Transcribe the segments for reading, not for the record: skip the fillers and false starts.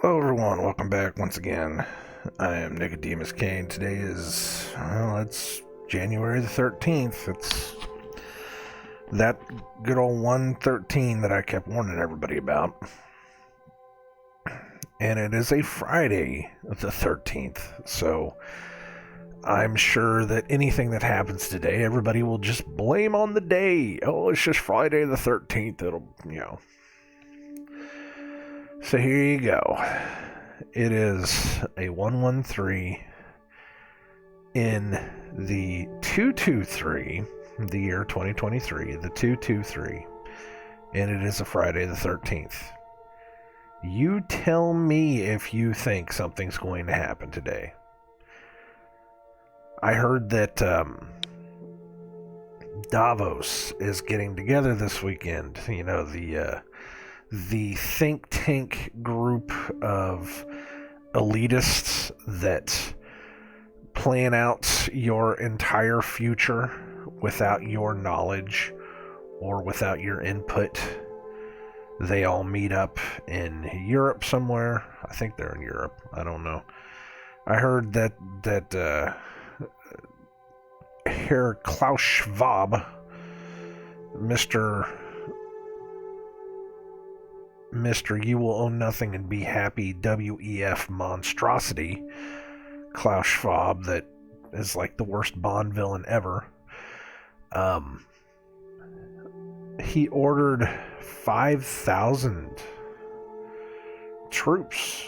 Hello everyone, welcome back once again. I am Nicodemus Kane. Today is, it's January the 13th. It's that good old 113 that I kept warning everybody about. And it is a Friday the 13th, so I'm sure that anything that happens today, everybody will just blame on the day. Oh, it's just Friday the 13th. So here you go. It is a 113 in the 223, the year 2023, the 223, and it is a Friday the 13th. You tell me if you think something's going to happen today. I heard that Davos is getting together this weekend. You know, the think tank group of elitists that plan out your entire future without your knowledge or without your input. They all meet up in Europe somewhere. I think they're in Europe. I don't know. I heard that Herr Klaus Schwab, Mr. You Will Own Nothing and Be Happy WEF monstrosity, Klaus Schwab, that is like the worst Bond villain ever. He ordered 5,000 troops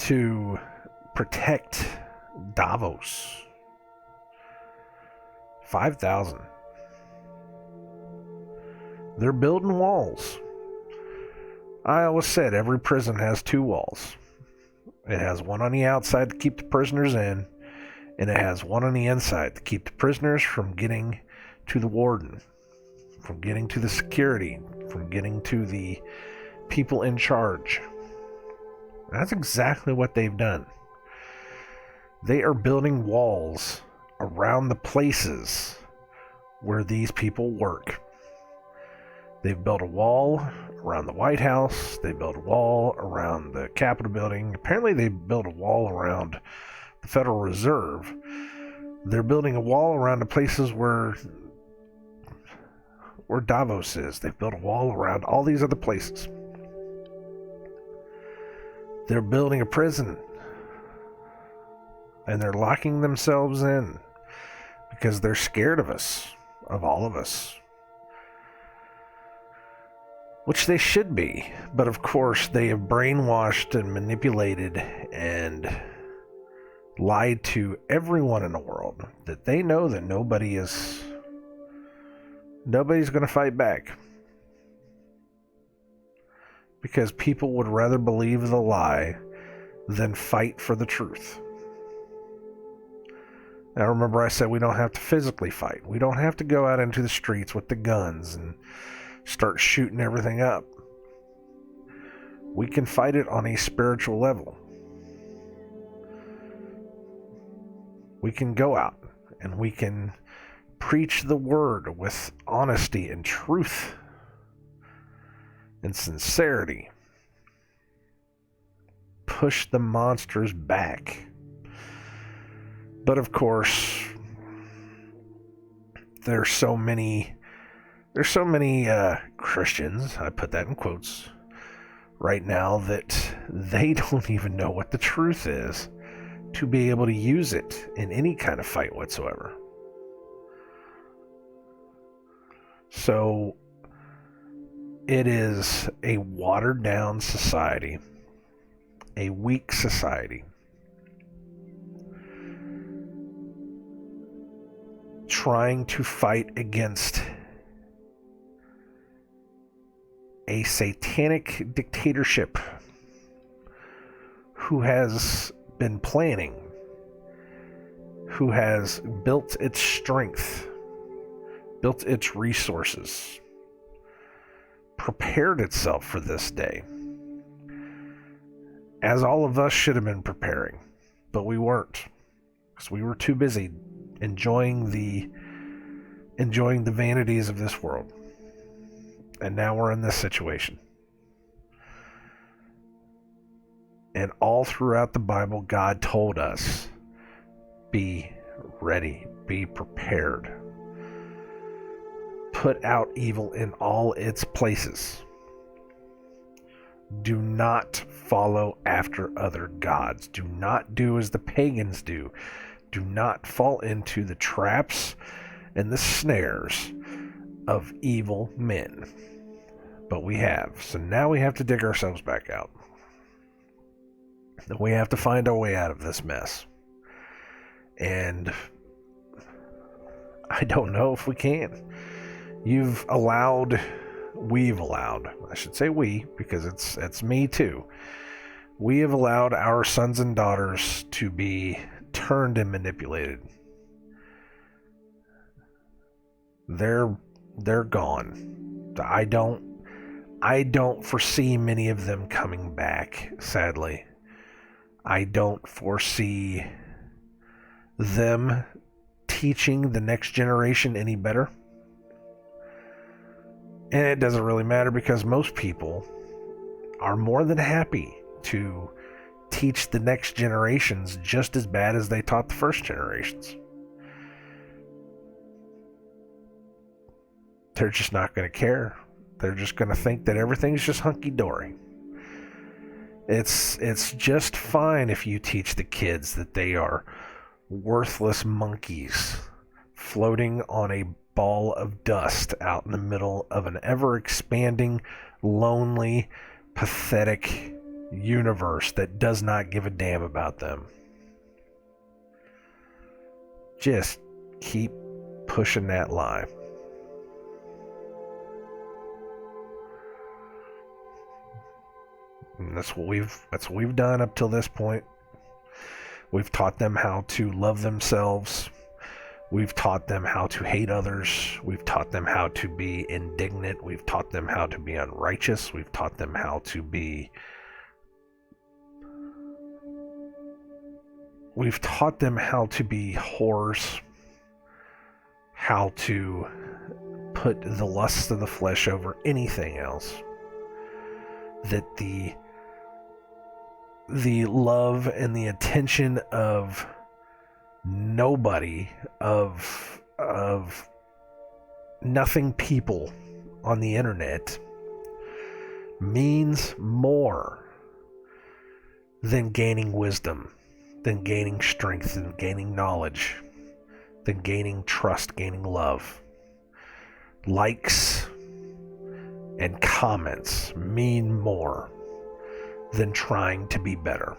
to protect Davos. 5,000. They're building walls. I always said every prison has two walls. It has one on the outside to keep the prisoners in, and it has one on the inside to keep the prisoners from getting to the warden, from getting to the security, from getting to the people in charge. That's exactly what they've done. They are building walls around the places where these people work. They've built a wall around the White House. They built a wall around the Capitol building. Apparently they built a wall around the Federal Reserve. They're building a wall around the places where Davos is. They've built a wall around all these other places. They're building a prison. And they're locking themselves in because they're scared of us, of all of us. Which they should be, but of course they have brainwashed and manipulated and lied to everyone in the world that they know that nobody's going to fight back. Because people would rather believe the lie than fight for the truth. Now remember I said we don't have to physically fight. We don't have to go out into the streets with the guns and start shooting everything up. We can fight it on a spiritual level. We can go out and we can preach the word with honesty and truth and sincerity. Push the monsters back. But of course, there's so many Christians, I put that in quotes, right now that they don't even know what the truth is to be able to use it in any kind of fight whatsoever. So it is a watered down society, a weak society, trying to fight against a satanic dictatorship who has been planning, who has built its strength, built its resources, prepared itself for this day, as all of us should have been preparing, but we weren't, because we were too busy enjoying the vanities of this world. And now we're in this situation. And all throughout the Bible, God told us, be ready, be prepared. Put out evil in all its places. Do not follow after other gods. Do not do as the pagans do. Do not fall into the traps and the snares of evil men. But we have. So now we have to dig ourselves back out. We have to find our way out of this mess. And I don't know if we can. We've allowed, I should say we, because it's me too. We have allowed our sons and daughters to be turned and manipulated. They're gone. I don't foresee many of them coming back, sadly. I don't foresee them teaching the next generation any better. And it doesn't really matter because most people are more than happy to teach the next generations just as bad as they taught the first generations. They're just not going to care. They're just going to think that everything's just hunky-dory. It's just fine if you teach the kids that they are worthless monkeys floating on a ball of dust out in the middle of an ever-expanding, lonely, pathetic universe that does not give a damn about them. Just keep pushing that lie. And that's what we've done up till this point. We've taught them how to love themselves. We've taught them how to hate others. We've taught them how to be indignant. We've taught them how to be unrighteous. We've taught them how to be... We've taught them how to be whores. How to put the lusts of the flesh over anything else. That the love and the attention of nobody, of nothing people on the internet means more than gaining wisdom, than gaining strength, than gaining knowledge, than gaining trust, gaining love. Likes and comments mean more than trying to be better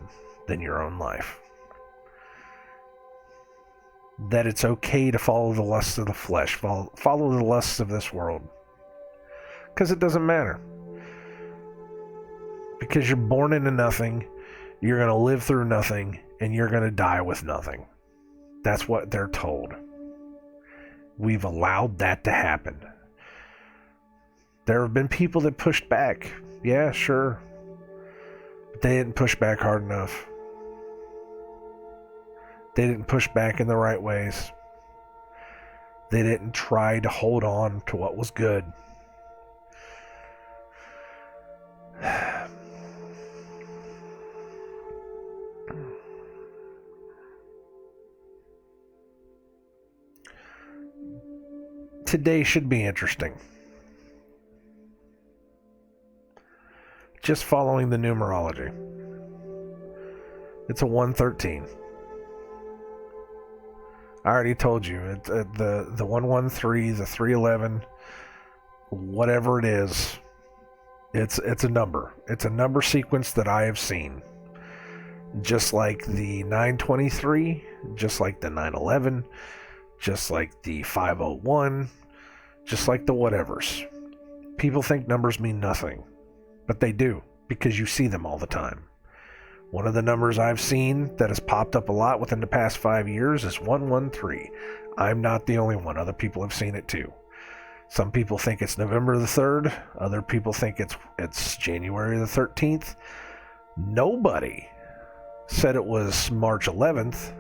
than your own life. That it's okay to follow the lusts of the flesh, follow the lusts of this world. Because it doesn't matter. Because you're born into nothing, you're going to live through nothing, and you're going to die with nothing. That's what they're told. We've allowed that to happen. There have been people that pushed back. Yeah, sure. But they didn't push back hard enough. They didn't push back in the right ways. They didn't try to hold on to what was good. Today should be interesting. Just following the numerology. It's a 113. I already told you, the 113, the 311, whatever it is, it's a number. It's a number sequence that I have seen. Just like the 923, just like the 911, just like the 501, just like the whatevers. People think numbers mean nothing, but they do, because you see them all the time. One of the numbers I've seen that has popped up a lot within the past 5 years is 113. I'm not the only one. Other people have seen it too. Some people think it's November the 3rd. Other people think it's January the 13th. Nobody said it was March 11th.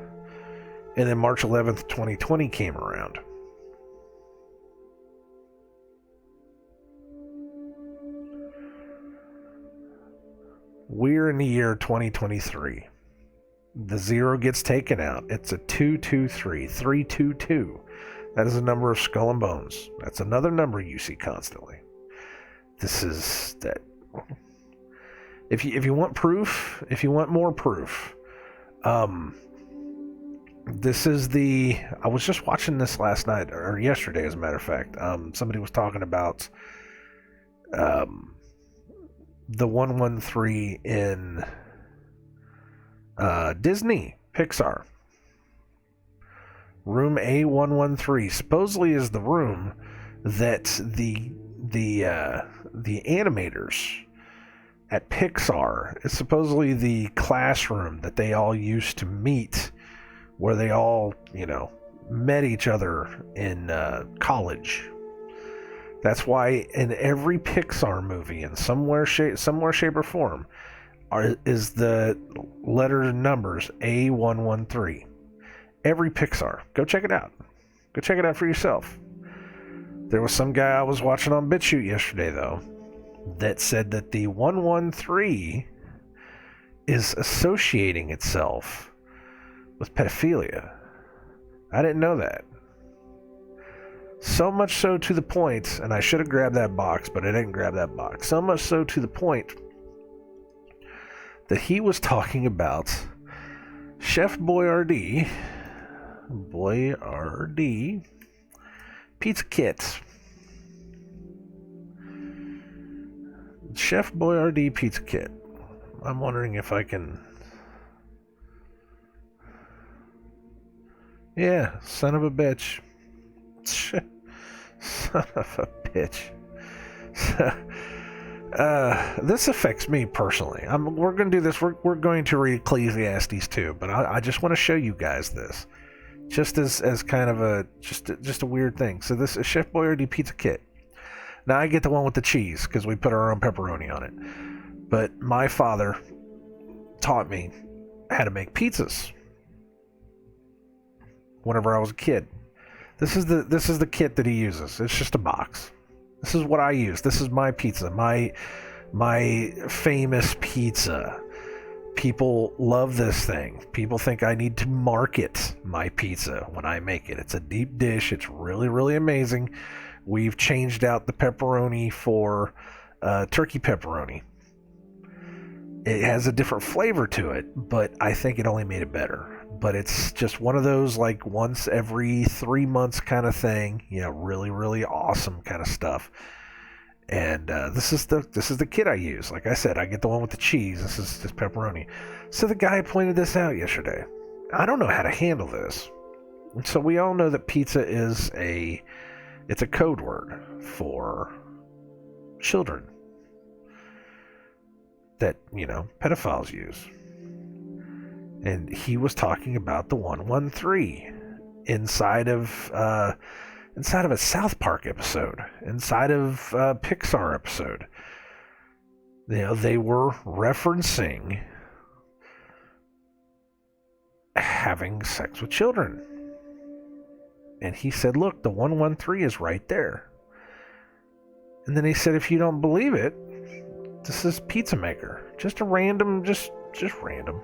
And then March 11th, 2020 came around. We're in the year 2023. The 0 gets taken out. It's a 223, 322. That is a number of skull and bones. That's another number you see constantly. This is that. If you want proof, if you want more proof, this is the. I was just watching this last night or yesterday, as a matter of fact. Somebody was talking about the 113 in Disney Pixar. Room A113 supposedly is the room that the animators at Pixar is supposedly the classroom that they all used to meet, where they all, met each other in college. That's why in every Pixar movie, in somewhere shape or form, is the letters and numbers A113. Every Pixar. Go check it out. Go check it out for yourself. There was some guy I was watching on BitChute yesterday, though, that said that the 113 is associating itself with pedophilia. I didn't know that. So much so to the point, and I should have grabbed that box, but I didn't grab that box. So much so to the point that he was talking about Chef Boyardee pizza kits. Chef Boyardee pizza kit. I'm wondering if I can. Yeah, son of a bitch. Son of a bitch. This affects me personally. We're going to do this. We're going to read Ecclesiastes too, but I just want to show you guys this, just as kind of a just a weird thing. So this is Chef Boyardee pizza kit. Now I get the one with the cheese because we put our own pepperoni on it. But my father taught me how to make pizzas whenever I was a kid. This is the kit that he uses. It's just a box. This is what I use. This is my pizza, my famous pizza. People love this thing. People think I need to market my pizza when I make it. It's a deep dish. It's really, really amazing. We've changed out the pepperoni for turkey pepperoni. It has a different flavor to it, but I think it only made it better. But it's just one of those like once every 3 months kind of thing. Really, really awesome kind of stuff. And this is the kit I use. Like I said, I get the one with the cheese. This is just pepperoni. So the guy pointed this out yesterday. I don't know how to handle this. And so we all know that pizza is a code word for children that, pedophiles use. And he was talking about the 113 inside of a South Park episode, inside of a Pixar episode. They were referencing having sex with children. And he said, look, the 113 is right there. And then he said, if you don't believe it, this is Pizza Maker. Just a random, just random.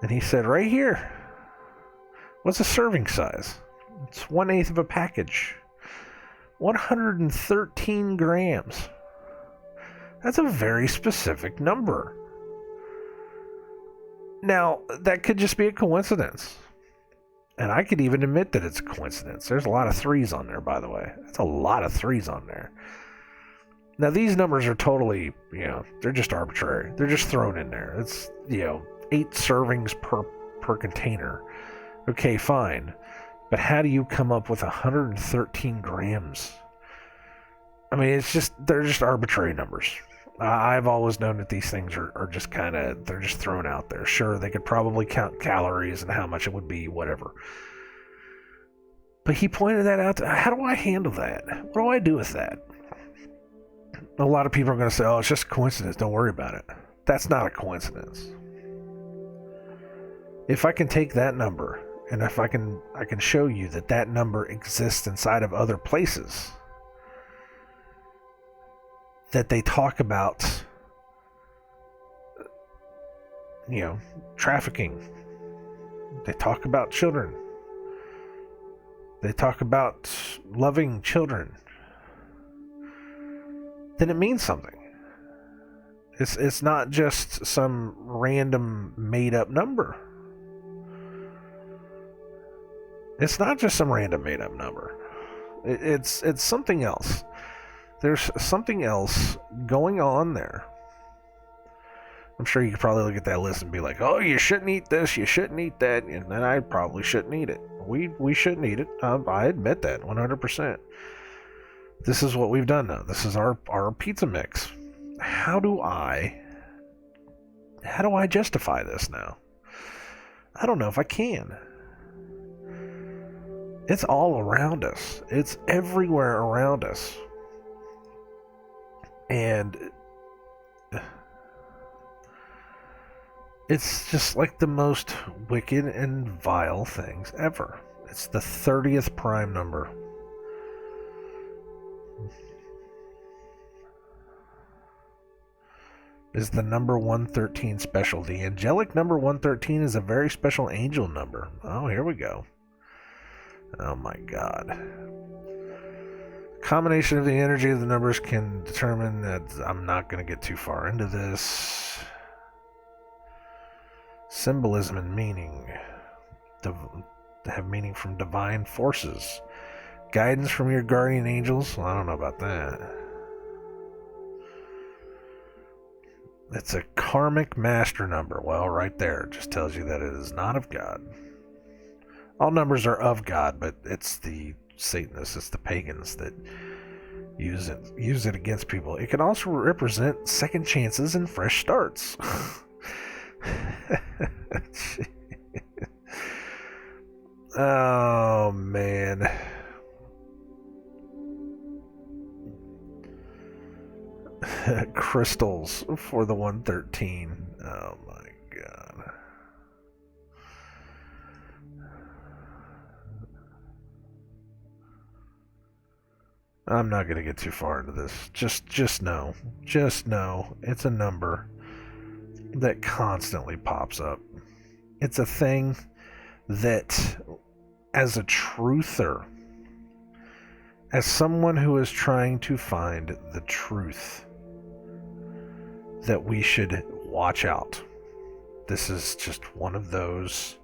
And he said, right here, what's the serving size? It's 1/8 of a package. 113 grams. That's a very specific number. Now, that could just be a coincidence. And I could even admit that it's a coincidence. There's a lot of 3s on there, by the way. That's a lot of 3s on there. Now, these numbers are totally, they're just arbitrary. They're just thrown in there. It's, 8 servings per container. Okay, fine. But how do you come up with 113 grams? I mean, they're just arbitrary numbers. I've always known that these things are just they're just thrown out there. Sure, they could probably count calories and how much it would be, whatever. But he pointed that out. How do I handle that? What do I do with that? A lot of people are going to say, oh, it's just a coincidence. Don't worry about it. That's not a coincidence. If I can take that number, and if I can show you that number exists inside of other places, that they talk about trafficking. They talk about children. They talk about loving children. Then it means something. It's not just some random made up number. It's not just some random made up number. It's something else. There's something else going on there. I'm sure you could probably look at that list and be like, oh, you shouldn't eat this, you shouldn't eat that, and then I probably shouldn't eat it. We shouldn't eat it. I admit that 100%. This is what we've done now. This is our pizza mix. How do I justify this now? I don't know if I can. It's all around us. It's everywhere around us. And it's just like the most wicked and vile things ever. It's the 30th prime number. Is the number 113 special. The angelic number 113 is a very special angel number. Oh, here we go. Oh my God. Combination of the energy of the numbers can determine that. I'm not going to get too far into this. Symbolism and meaning. Have meaning from divine forces. Guidance from your guardian angels. Well, I don't know about that. It's a karmic master number. Well, right there it just tells you that it is not of God. All numbers are of God, but it's the Satanists, it's the pagans that use it against people. It can also represent second chances and fresh starts. Oh man. Crystals for the 113. Oh my God. I'm not going to get too far into this. Just know it's a number that constantly pops up. It's a thing that, as a truther, as someone who is trying to find the truth, that we should watch out. This is just one of those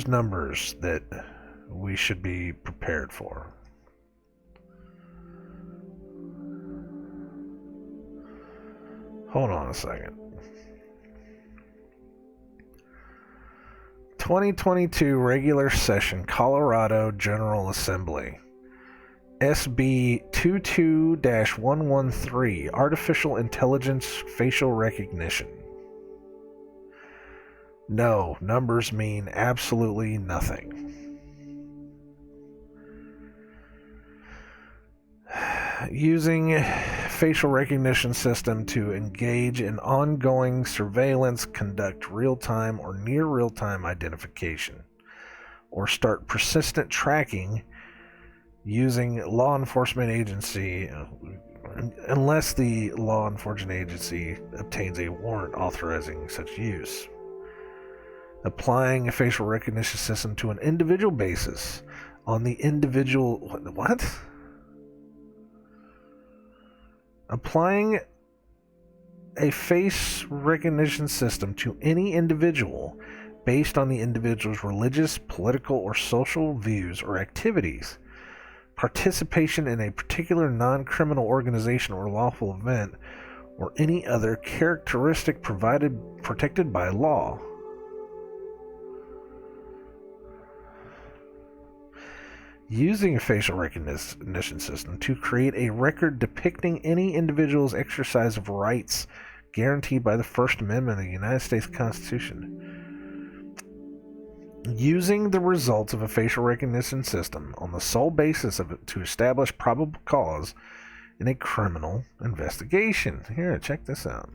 numbers that we should be prepared for. Hold on a second. 2022 regular session, Colorado General Assembly. SB 22-113, Artificial Intelligence Facial Recognition. No, numbers mean absolutely nothing. Using facial recognition system to engage in ongoing surveillance, conduct real-time or near real-time identification, or start persistent tracking using law enforcement agency, unless the law enforcement agency obtains a warrant authorizing such use. Applying a facial recognition system to an individual basis on the individual... What? Applying a face recognition system to any individual based on the individual's religious, political, or social views or activities, participation in a particular non-criminal organization or lawful event, or any other characteristic protected by law. Using a facial recognition system to create a record depicting any individual's exercise of rights guaranteed by the First Amendment of the United States Constitution. Using the results of a facial recognition system on the sole basis of it to establish probable cause in a criminal investigation. Here, check this out.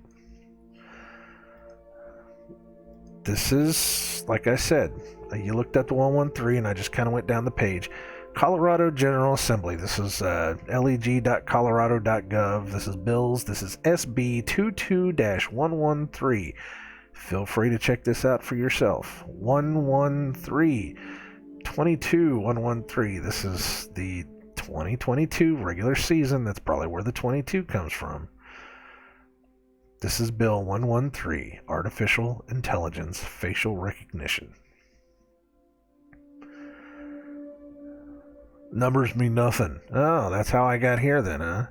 This is, like I said, you looked up the 113 and I just kind of went down the page. Colorado General Assembly. This is leg.colorado.gov. This is bills. This is SB 22-113. Feel free to check this out for yourself. 113. This is the 2022 regular season. That's probably where the 22 comes from. This is Bill 113, Artificial Intelligence Facial Recognition. Numbers mean nothing. Oh, that's how I got here then, huh?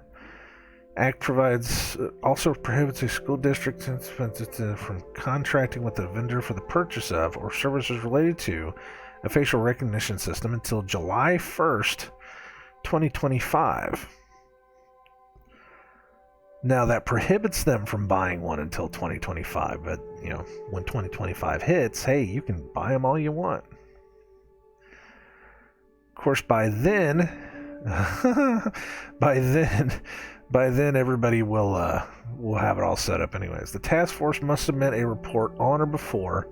Act provides also prohibits a school district from contracting with a vendor for the purchase of or services related to a facial recognition system until July 1st, 2025. Now that prohibits them from buying one until 2025, but when 2025 hits, hey, you can buy them all you want. Of course, by then, everybody will have it all set up anyways. The task force must submit a report on or before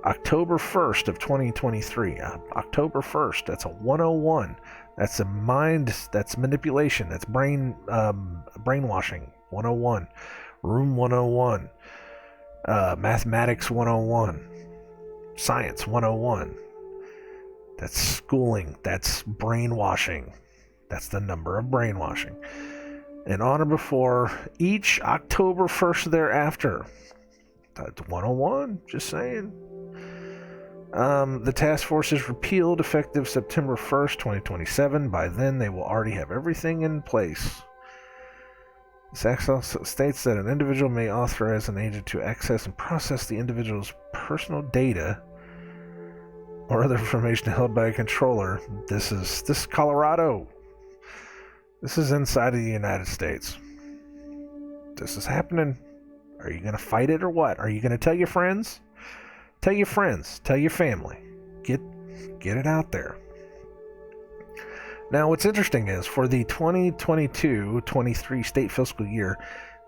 October 1st of 2023. October 1st, that's a 101. That's that's manipulation, that's brainwashing 101. Room 101. Mathematics 101. Science 101. That's schooling. That's brainwashing. That's the number of brainwashing. And on or before each October 1st thereafter. That's 101, just saying. The task force is repealed effective September 1st, 2027. By then, they will already have everything in place. This act states that an individual may authorize an agent to access and process the individual's personal data or other information held by a controller. This is Colorado. This is inside of the United States. This is happening. Are you going to fight it or what? Are you going to tell your friends? Tell your friends. Tell your family. Get it out there. Now, what's interesting is for the 2022-23 state fiscal year,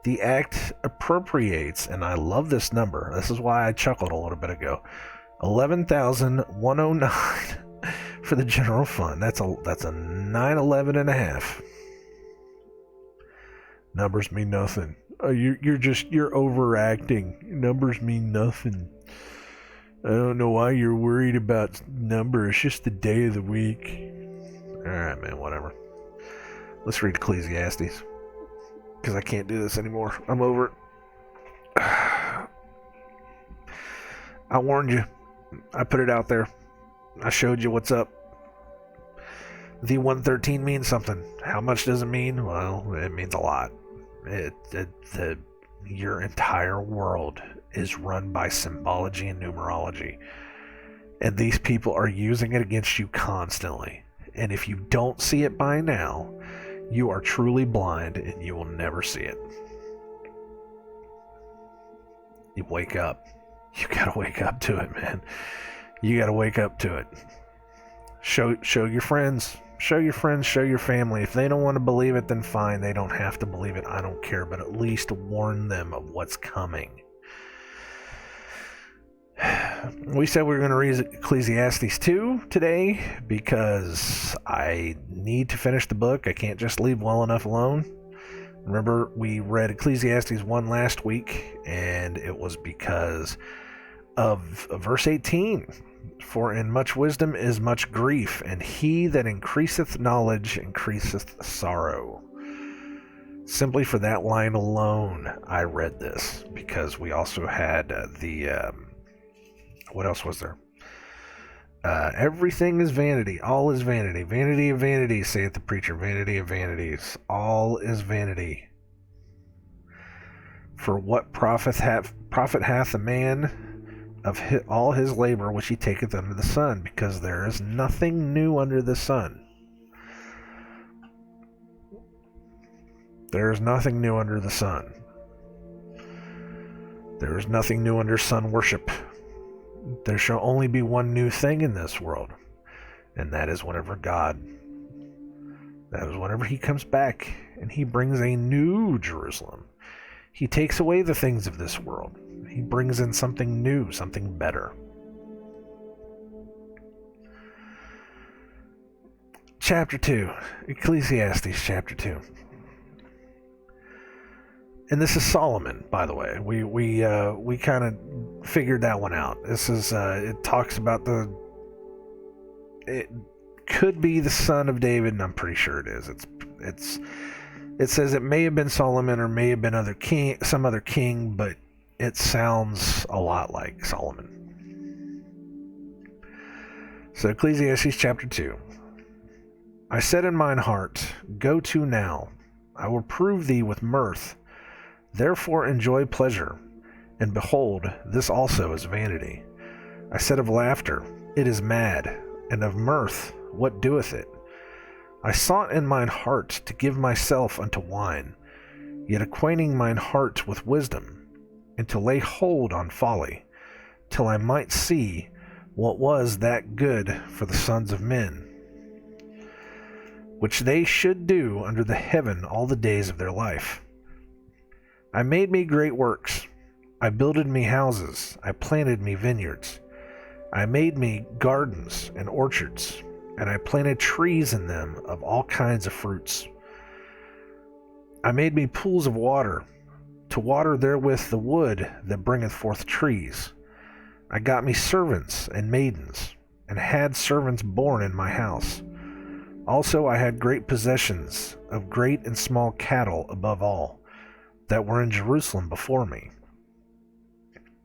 the act appropriates, and I love this number. This is why I chuckled a little bit ago. $11,109 for the general fund. That's a 911 and a half. Numbers mean nothing. You're overacting. Numbers mean nothing. I don't know why you're worried about numbers. It's just the day of the week. Alright, man, whatever. Let's read Ecclesiastes. Because I can't do this anymore. I'm over it. I warned you. I put it out there. I showed you what's up. The 113 means something. How much does it mean? Well, it means a lot. Your entire world is run by symbology and numerology. And these people are using it against you constantly. And if you don't see it by now, you are truly blind and you will never see it. You wake up. You gotta wake up to it, man. You gotta wake up to it. Show your friends. Show your friends, show your family. If they don't want to believe it, then fine. They don't have to believe it. I don't care. But at least warn them of what's coming. We said we were going to read Ecclesiastes 2 today because I need to finish the book. I can't just leave well enough alone. Remember, we read Ecclesiastes 1 last week, and it was because of verse 18. For in much wisdom is much grief, and he that increaseth knowledge increaseth sorrow. Simply for that line alone, I read this, because we also had what else was there? Everything is vanity, all is vanity. Vanity of vanities, saith the preacher, vanity of vanities. All is vanity. For what profit hath a man of all his labor which he taketh under the sun, because there is nothing new under the sun. There is nothing new under the sun. There is nothing new under sun worship. There shall only be one new thing in this world, and that is whenever he comes back and he brings a new Jerusalem. He takes away the things of this world. He brings in something new, something better. chapter 2. Ecclesiastes chapter 2. And this is Solomon, by the way. We kind of figured that one out. This is it talks about it could be the son of David, and I'm pretty sure it is. It says it may have been Solomon or may have been some other king, but it sounds a lot like Solomon. So Ecclesiastes chapter 2. I said in mine heart, go to now, I will prove thee with mirth. Therefore enjoy pleasure, and behold, this also is vanity. I said of laughter, it is mad, and of mirth, what doeth it? I sought in mine heart to give myself unto wine, yet acquainting mine heart with wisdom, and to lay hold on folly, till I might see what was that good for the sons of men, which they should do under the heaven all the days of their life. I made me great works, I builded me houses, I planted me vineyards, I made me gardens and orchards, and I planted trees in them of all kinds of fruits. I made me pools of water, to water therewith the wood that bringeth forth trees. I got me servants and maidens, and had servants born in my house. Also I had great possessions of great and small cattle above all, that were in Jerusalem before me.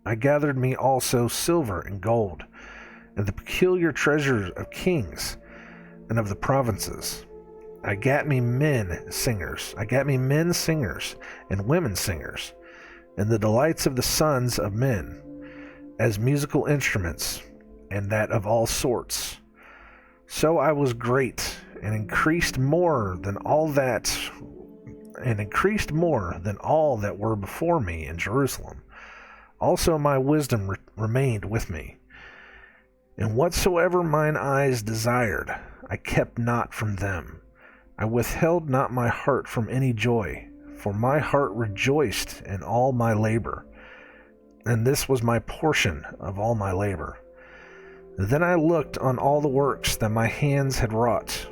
I gathered me also silver and gold, and the peculiar treasures of kings and of the provinces. I gat me men singers and women singers, and the delights of the sons of men, as musical instruments, and that of all sorts. So I was great, and increased more than all that were before me in Jerusalem. Also my wisdom remained with me. And whatsoever mine eyes desired, I kept not from them. I withheld not my heart from any joy, for my heart rejoiced in all my labor, and this was my portion of all my labor. Then I looked on all the works that my hands had wrought,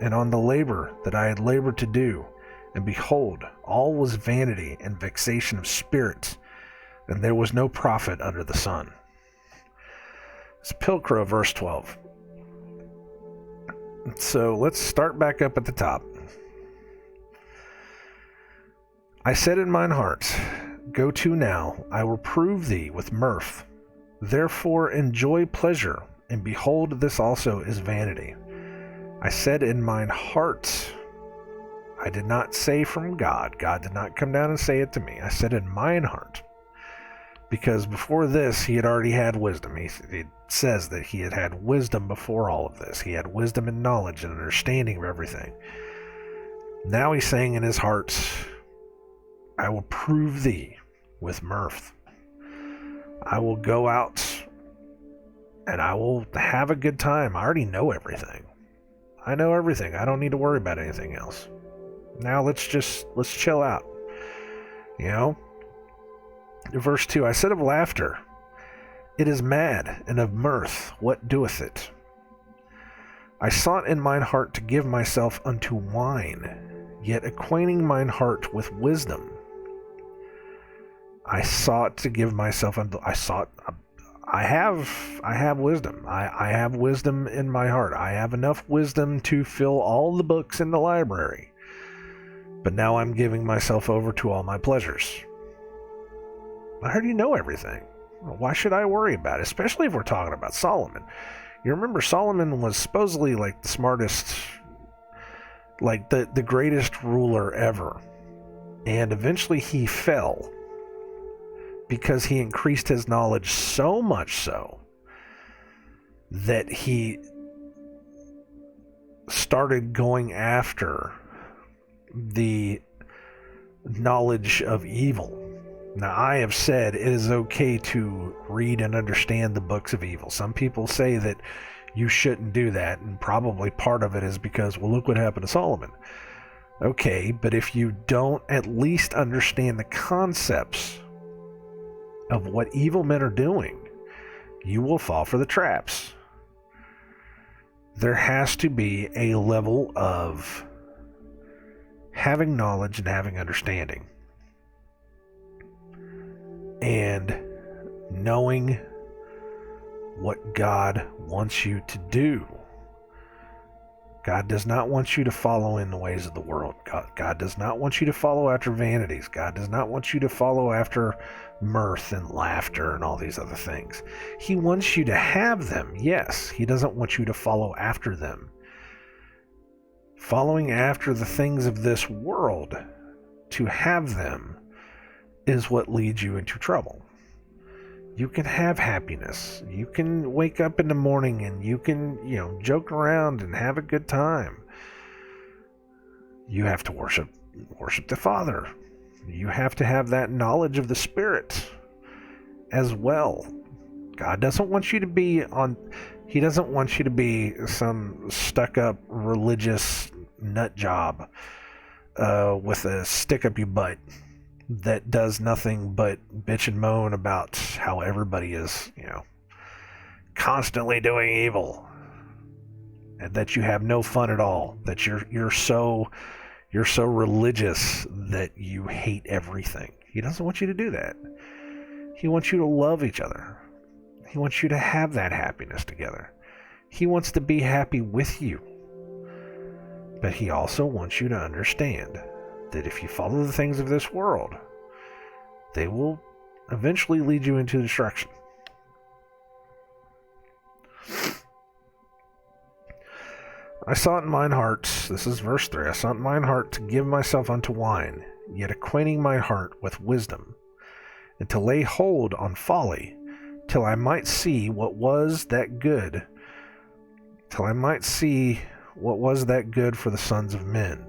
and on the labor that I had labored to do, and behold, all was vanity and vexation of spirit, and there was no profit under the sun. It's Pilcrow, verse 12. So let's start back up at the top. I said in mine heart, go to now, I will prove thee with mirth. Therefore enjoy pleasure, and behold, this also is vanity. I said in mine heart, I did not say from God. God did not come down and say it to me. I said in mine heart. Because before this, he had already had wisdom. He says that he had had wisdom before all of this. He had wisdom and knowledge and understanding of everything. Now he's saying in his heart, I will prove thee with mirth. I will go out and I will have a good time. I already know everything. I know everything. I don't need to worry about anything else. Now let's chill out. You know? Verse 2, I said of laughter, it is mad, and of mirth, what doeth it? I sought in mine heart to give myself unto wine, yet acquainting mine heart with wisdom. I sought to give myself unto, I have wisdom. I have wisdom in my heart. I have enough wisdom to fill all the books in the library. But now I'm giving myself over to all my pleasures. I already know everything. Why should I worry about it? Especially if we're talking about Solomon. You remember Solomon was supposedly like the smartest, like the greatest ruler ever. And eventually he fell because he increased his knowledge so much so that he started going after the knowledge of evil. Now, I have said it is okay to read and understand the books of evil. Some people say that you shouldn't do that, and probably part of it is because, well, look what happened to Solomon. Okay, but if you don't at least understand the concepts of what evil men are doing, you will fall for the traps. there has to be a level of having knowledge and having understanding, and knowing what God wants you to do. God does not want you to follow in the ways of the world. God does not want you to follow after vanities. God does not want you to follow after mirth and laughter and all these other things. He wants you to have them, yes. He doesn't want you to follow after them. Following after the things of this world to have them is what leads you into trouble. You can have happiness. You can wake up in the morning and you can, joke around and have a good time. You have to worship the Father. You have to have that knowledge of the Spirit as well. God doesn't want you to be He doesn't want you to be some stuck-up religious nut job with a stick up your butt that does nothing but bitch and moan about how everybody is, constantly doing evil, and that you have no fun at all, that you're so religious that you hate everything. He doesn't want you to do that. He wants you to love each other. He wants you to have that happiness together. He wants to be happy with you. But he also wants you to understand that if you follow the things of this world, they will eventually lead you into destruction. I sought in mine heart, this is verse 3, I sought in mine heart to give myself unto wine, yet acquainting my heart with wisdom, and to lay hold on folly, till I might see what was that good, for the sons of men,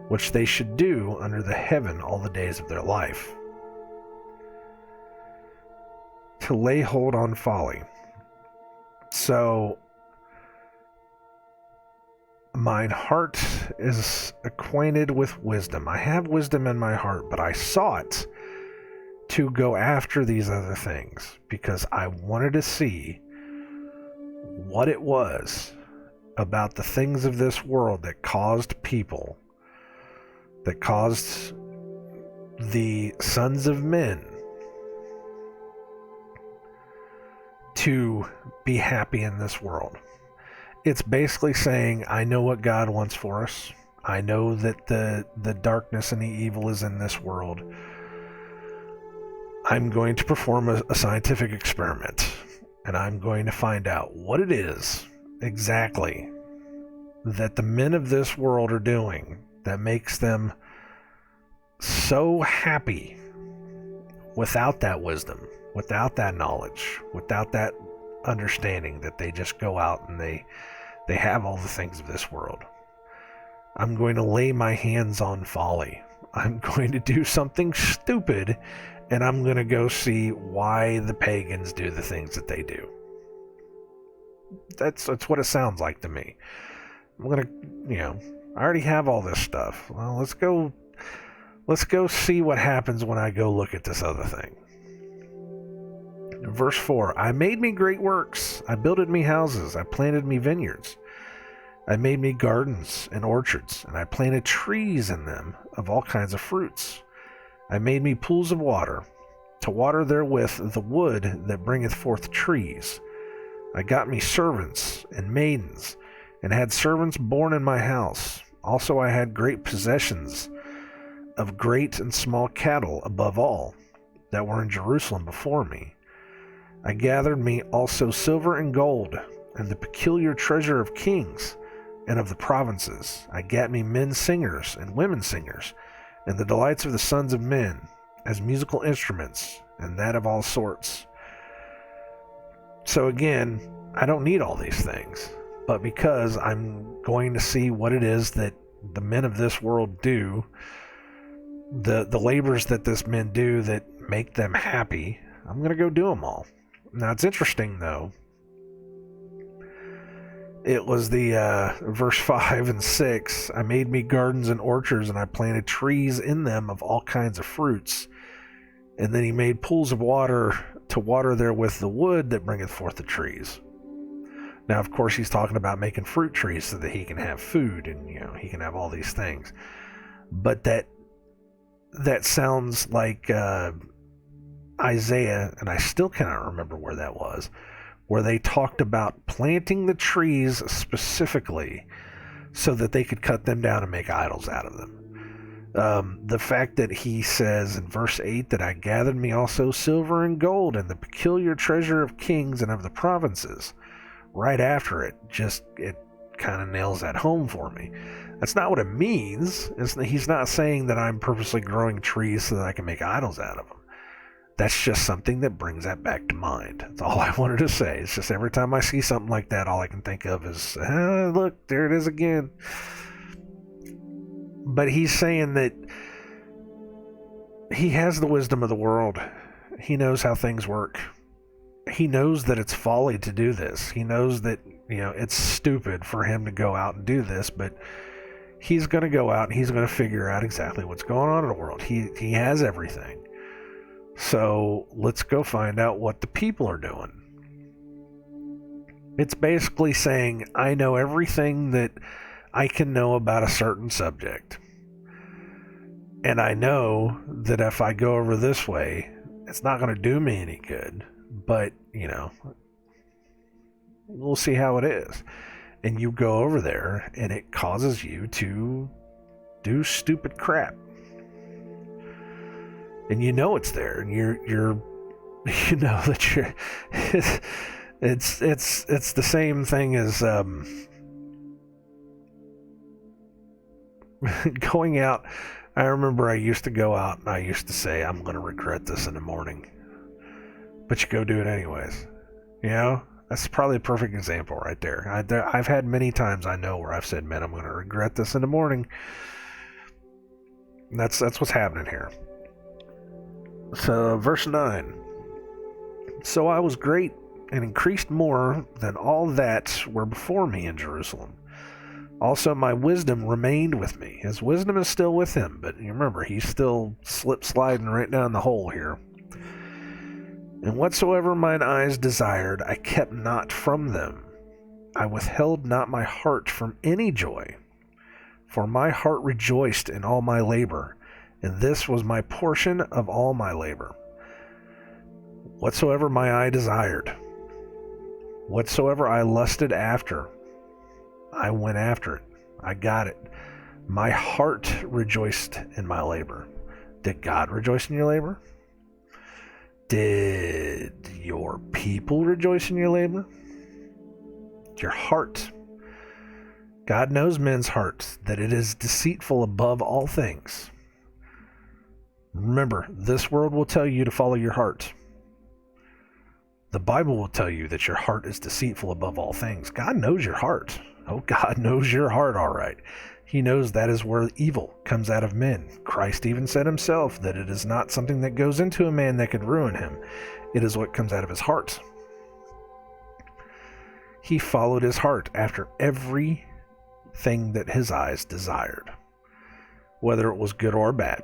which they should do under the heaven all the days of their life. To lay hold on folly. So, mine heart is acquainted with wisdom. I have wisdom in my heart, but I sought to go after these other things because I wanted to see what it was about the things of this world that caused the sons of men to be happy in this world. It's basically saying, I know what God wants for us. I know that the darkness and the evil is in this world. I'm going to perform a scientific experiment, and I'm going to find out what it is exactly that the men of this world are doing that makes them so happy without that wisdom, without that knowledge, without that understanding, that they just go out and they have all the things of this world. I'm going to lay my hands on folly. I'm going to do something stupid, and I'm going to go see why the pagans do the things that they do. That's what it sounds like to me. I'm going to, I already have all this stuff. Well, let's go see what happens when I go look at this other thing. Verse 4, I made me great works. I builded me houses. I planted me vineyards. I made me gardens and orchards, and I planted trees in them of all kinds of fruits. I made me pools of water, to water therewith the wood that bringeth forth trees. I got me servants and maidens, and had servants born in my house. Also I had great possessions of great and small cattle above all, that were in Jerusalem before me. I gathered me also silver and gold, and the peculiar treasure of kings, and of the provinces. I gat me men singers and women singers, and the delights of the sons of men, as musical instruments, and that of all sorts. So again, I don't need all these things, but because I'm going to see what it is that the men of this world do, the labors that this men do that make them happy, I'm going to go do them all. Now it's interesting though. It was the verse 5 and 6. I made me gardens and orchards, and I planted trees in them of all kinds of fruits. And then he made pools of water to water therewith the wood that bringeth forth the trees. Now, of course, he's talking about making fruit trees so that he can have food and, he can have all these things. But that sounds like Isaiah, and I still cannot remember where that was, where they talked about planting the trees specifically so that they could cut them down and make idols out of them. The fact that he says in verse 8 that I gathered me also silver and gold and the peculiar treasure of kings and of the provinces, right after it kind of nails that home for me. That's not what it means. He's not saying that I'm purposely growing trees so that I can make idols out of them. That's just something that brings that back to mind. That's all I wanted to say. It's just every time I see something like that, all I can think of is, look, there it is again. But he's saying that he has the wisdom of the world. He knows how things work. He knows that it's folly to do this. He knows that, it's stupid for him to go out and do this, but he's going to go out and he's going to figure out exactly what's going on in the world. He has everything. So let's go find out what the people are doing. It's basically saying, I know everything that I can know about a certain subject. And I know that if I go over this way, it's not going to do me any good. But, we'll see how it is. And you go over there, and it causes you to do stupid crap. And it's there, and you're that you're. It's the same thing as going out. I remember I used to go out and I used to say, I'm going to regret this in the morning. But you go do it anyways. That's probably a perfect example right there. I've had many times I know where I've said, man, I'm going to regret this in the morning. And that's what's happening here. So, verse 9. So I was great and increased more than all that were before me in Jerusalem. Also my wisdom remained with me. His wisdom is still with him, but you remember, he's still sliding right down the hole here. And whatsoever mine eyes desired, I kept not from them. I withheld not my heart from any joy, for my heart rejoiced in all my labor, and this was my portion of all my labor. Whatsoever my eye desired, whatsoever I lusted after, I went after it. I got it. My heart rejoiced in my labor. Did God rejoice in your labor? Did your people rejoice in your labor? Your heart. God knows men's hearts, that it is deceitful above all things. Remember, this world will tell you to follow your heart. The Bible will tell you that your heart is deceitful above all things. God knows your heart. Oh, God knows your heart, all right. He knows that is where evil comes out of men. Christ even said himself that it is not something that goes into a man that could ruin him. It is what comes out of his heart. He followed his heart after everything that his eyes desired, whether it was good or bad.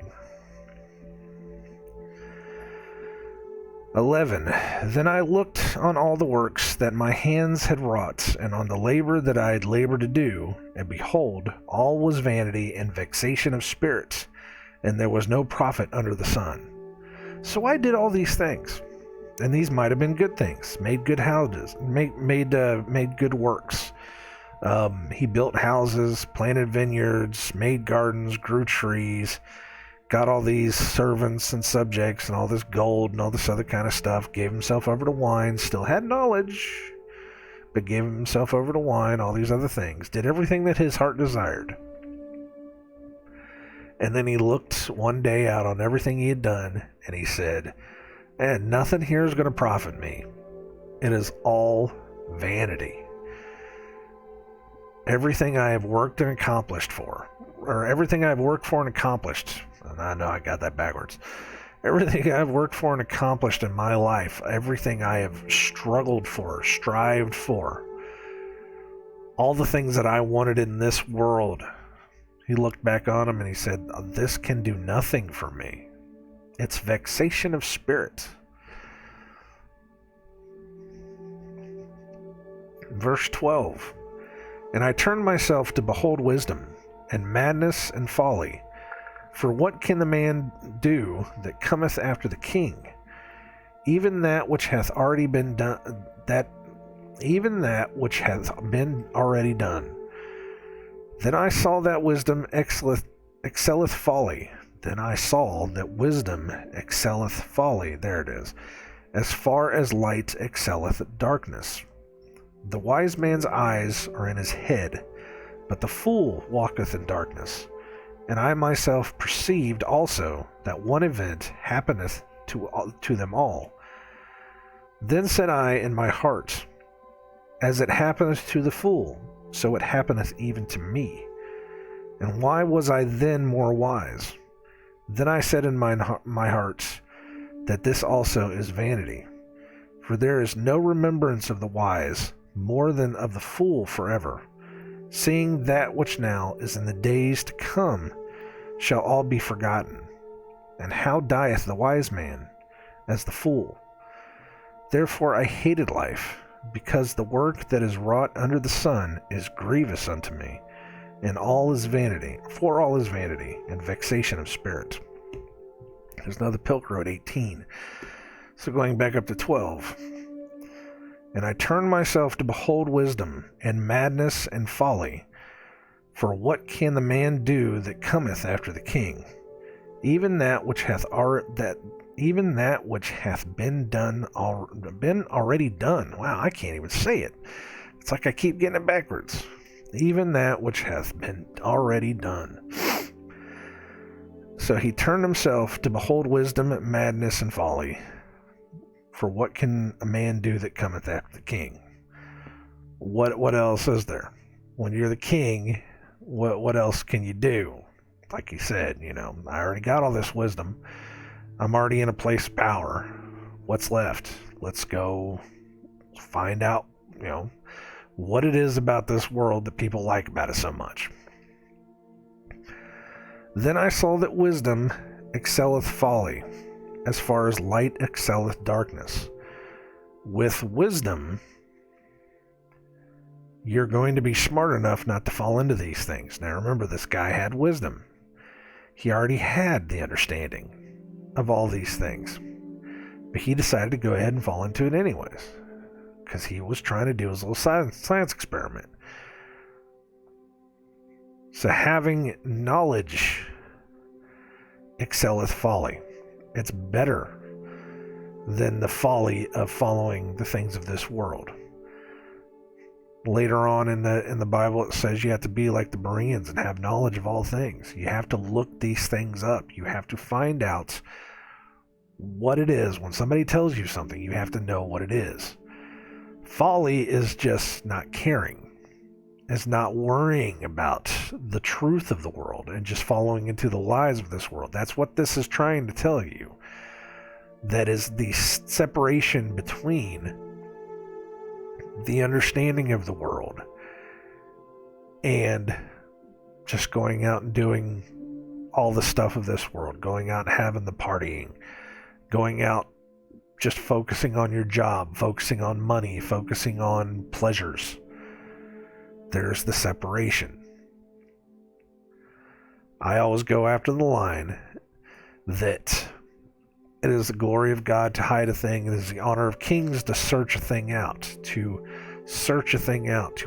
11. Then I looked on all the works that my hands had wrought, and on the labor that I had labored to do, and behold, all was vanity and vexation of spirit, and there was no profit under the sun. So I did all these things, and these might have been good things, made good houses, made good works. He built houses, planted vineyards, made gardens, grew trees, got all these servants and subjects and all this gold and all this other kind of stuff, gave himself over to wine, still had knowledge, but gave himself over to wine, all these other things, did everything that his heart desired. And then he looked one day out on everything he had done, and he said, and nothing here is going to profit me. It is all vanity. Everything I have worked and accomplished for, or everything I've worked for and accomplished, and I know I got that backwards. Everything I've worked for and accomplished in my life, everything I have struggled for, strived for, all the things that I wanted in this world, he looked back on them and he said, this can do nothing for me. It's vexation of spirit. Verse 12. And I turned myself to behold wisdom, and madness and folly. For what can the man do that cometh after the king? Even that which hath already been done, even that which hath been already done. Then I saw that wisdom excelleth folly. Then I saw that wisdom excelleth folly. There it is. As far as light excelleth darkness. The wise man's eyes are in his head, but the fool walketh in darkness. And I myself perceived also that one event happeneth to them all. Then said I in my heart, as it happeneth to the fool, so it happeneth even to me. And why was I then more wise? Then I said in my heart, that this also is vanity. For there is no remembrance of the wise, more than of the fool forever. Seeing that which now is in the days to come shall all be forgotten. And how dieth the wise man? As the fool. Therefore I hated life, because the work that is wrought under the sun is grievous unto me, and all is vanity, for all is vanity, and vexation of spirit. There's another Pilker at 18. So going back up to 12. And I turned myself to behold wisdom, and madness and folly. For what can the man do that cometh after the king? Even that which hath been already done. Wow, I can't even say it. It's like I keep getting it backwards. Even that which hath been already done. So he turned himself to behold wisdom, madness, and folly. For what can a man do that cometh after the king? What else is there? When you're the king, what else can you do? Like he said, I already got all this wisdom. I'm already in a place of power. What's left? Let's go find out, what it is about this world that people like about it so much. Then I saw that wisdom excelleth folly, as far as light excelleth darkness. With wisdom, you're going to be smart enough not to fall into these things. Now remember, this guy had wisdom. He already had the understanding of all these things. But he decided to go ahead and fall into it anyways, because he was trying to do his little science experiment. So having knowledge excelleth folly. It's better than the folly of following the things of this world. Later on in the Bible, it says you have to be like the Bereans and have knowledge of all things. You have to look these things up. You have to find out what it is. When somebody tells you something, you have to know what it is. Folly is just not caring. It's not worrying about the truth of the world and just following into the lies of this world. That's what this is trying to tell you. That is the separation between the understanding of the world and just going out and doing all the stuff of this world, going out and having the partying, going out just focusing on your job, focusing on money, focusing on pleasures. There's the separation. I always go after the line that it is the glory of God to hide a thing. It is the honor of kings to search a thing out, to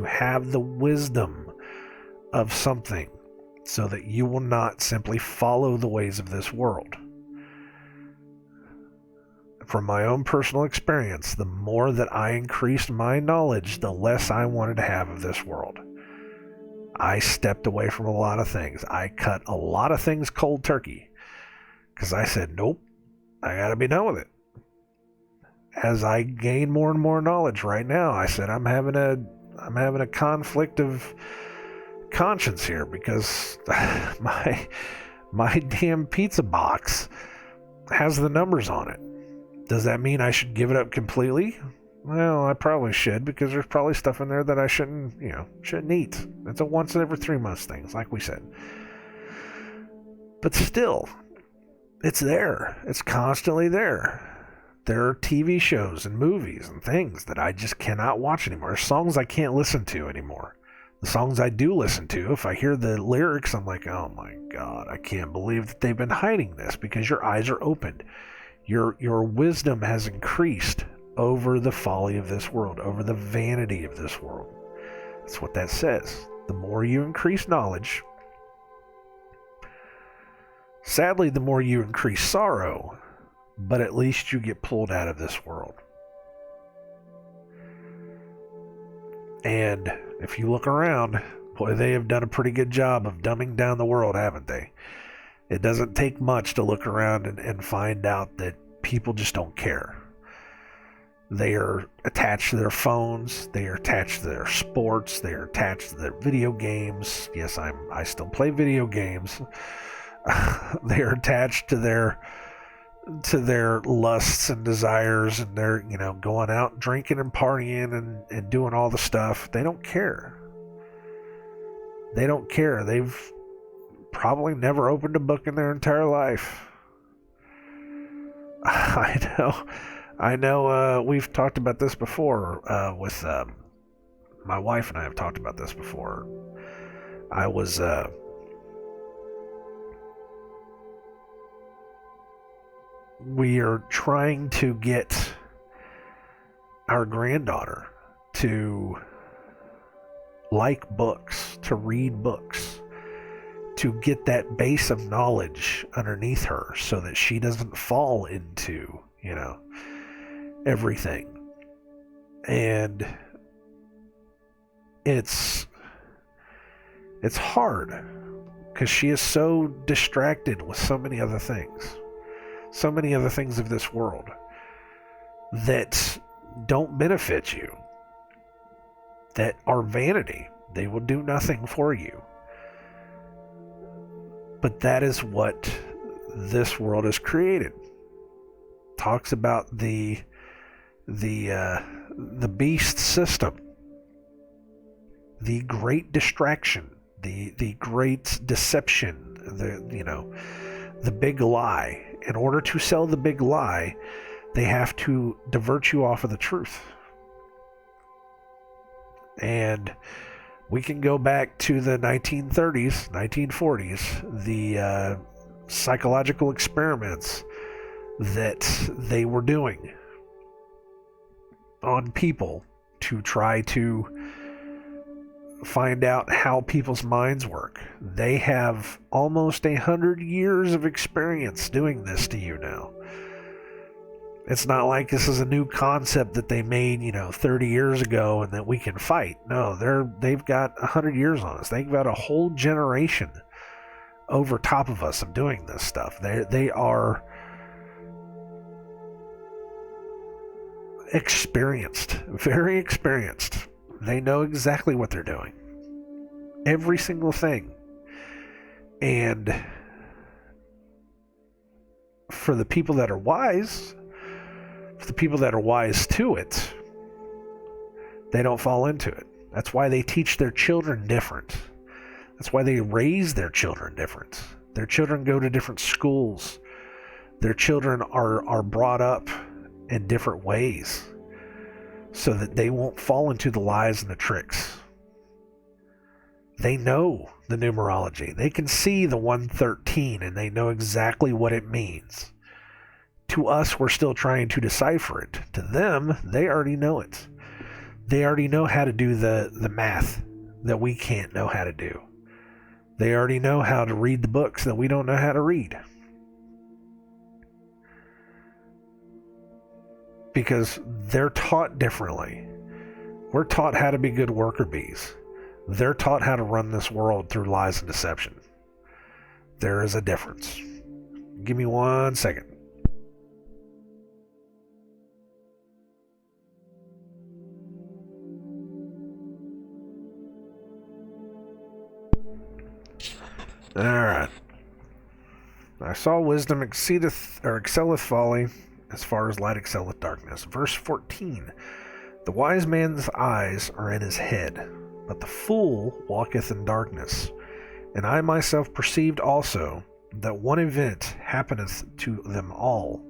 have the wisdom of something so that you will not simply follow the ways of this world. From my own personal experience, the more that I increased my knowledge, the less I wanted to have of this world. I stepped away from a lot of things. I cut a lot of things cold turkey because I said, nope, I got to be done with it. As I gain more and more knowledge right now, I said I'm having a conflict of conscience here because my damn pizza box has the numbers on it. Does that mean I should give it up completely? Well, I probably should, because there's probably stuff in there that I shouldn't eat. It's a once every 3 months thing, like we said. But still, it's there. It's constantly there. There are TV shows and movies and things that I just cannot watch anymore. There's songs I can't listen to anymore. The songs I do listen to, if I hear the lyrics, I'm like, oh my God, I can't believe that they've been hiding this, because your eyes are opened. Your wisdom has increased over the folly of this world, over the vanity of this world. That's what that says. The more you increase knowledge, sadly, the more you increase sorrow, but at least you get pulled out of this world. And if you look around, boy, they have done a pretty good job of dumbing down the world, haven't they? It doesn't take much to look around and find out that people just don't care. They are attached to their phones. They are attached to their sports. They are attached to their video games. Yes, I still play video games. They are attached to their lusts and desires, and they're, going out drinking and partying and doing all the stuff. They don't care. They don't care. They've probably never opened a book in their entire life. I know, we've talked about this before, with my wife and I have talked about this before. We are trying to get our granddaughter to like books, to read books, to get that base of knowledge underneath her so that she doesn't fall into, everything. And it's hard because she is so distracted with so many other things. So many other things of this world that don't benefit you, that are vanity. They will do nothing for you. But that is what this world has created. Talks about the beast system, the great distraction, the great deception, the big lie. In order to sell the big lie, they have to divert you off of the truth. And we can go back to the 1930s, 1940s, the psychological experiments that they were doing on people to try to find out how people's minds work. They have almost 100 years of experience doing this to you now. It's not like this is a new concept that they made, 30 years ago and that we can fight. No, they've got 100 years on us. They've got a whole generation over top of us of doing this stuff. They are experienced, very experienced. They know exactly what they're doing. Every single thing. And for the people that are wise, to it, they don't fall into it. That's why they teach their children different. That's why they raise their children different. Their children go to different schools. Their children are brought up in different ways so that they won't fall into the lies and the tricks. They know the numerology. They can see the 113 and they know exactly what it means. To us, we're still trying to decipher it. To them, they already know it. They already know how to do the math that we can't know how to do. They already know how to read the books that we don't know how to read. Because they're taught differently. We're taught how to be good worker bees. They're taught how to run this world through lies and deception. There is a difference. Give me 1 second. Alright. I saw wisdom excelleth folly, as far as light excelleth darkness. Verse 14. The wise man's eyes are in his head, but the fool walketh in darkness. And I myself perceived also that one event happeneth to them all.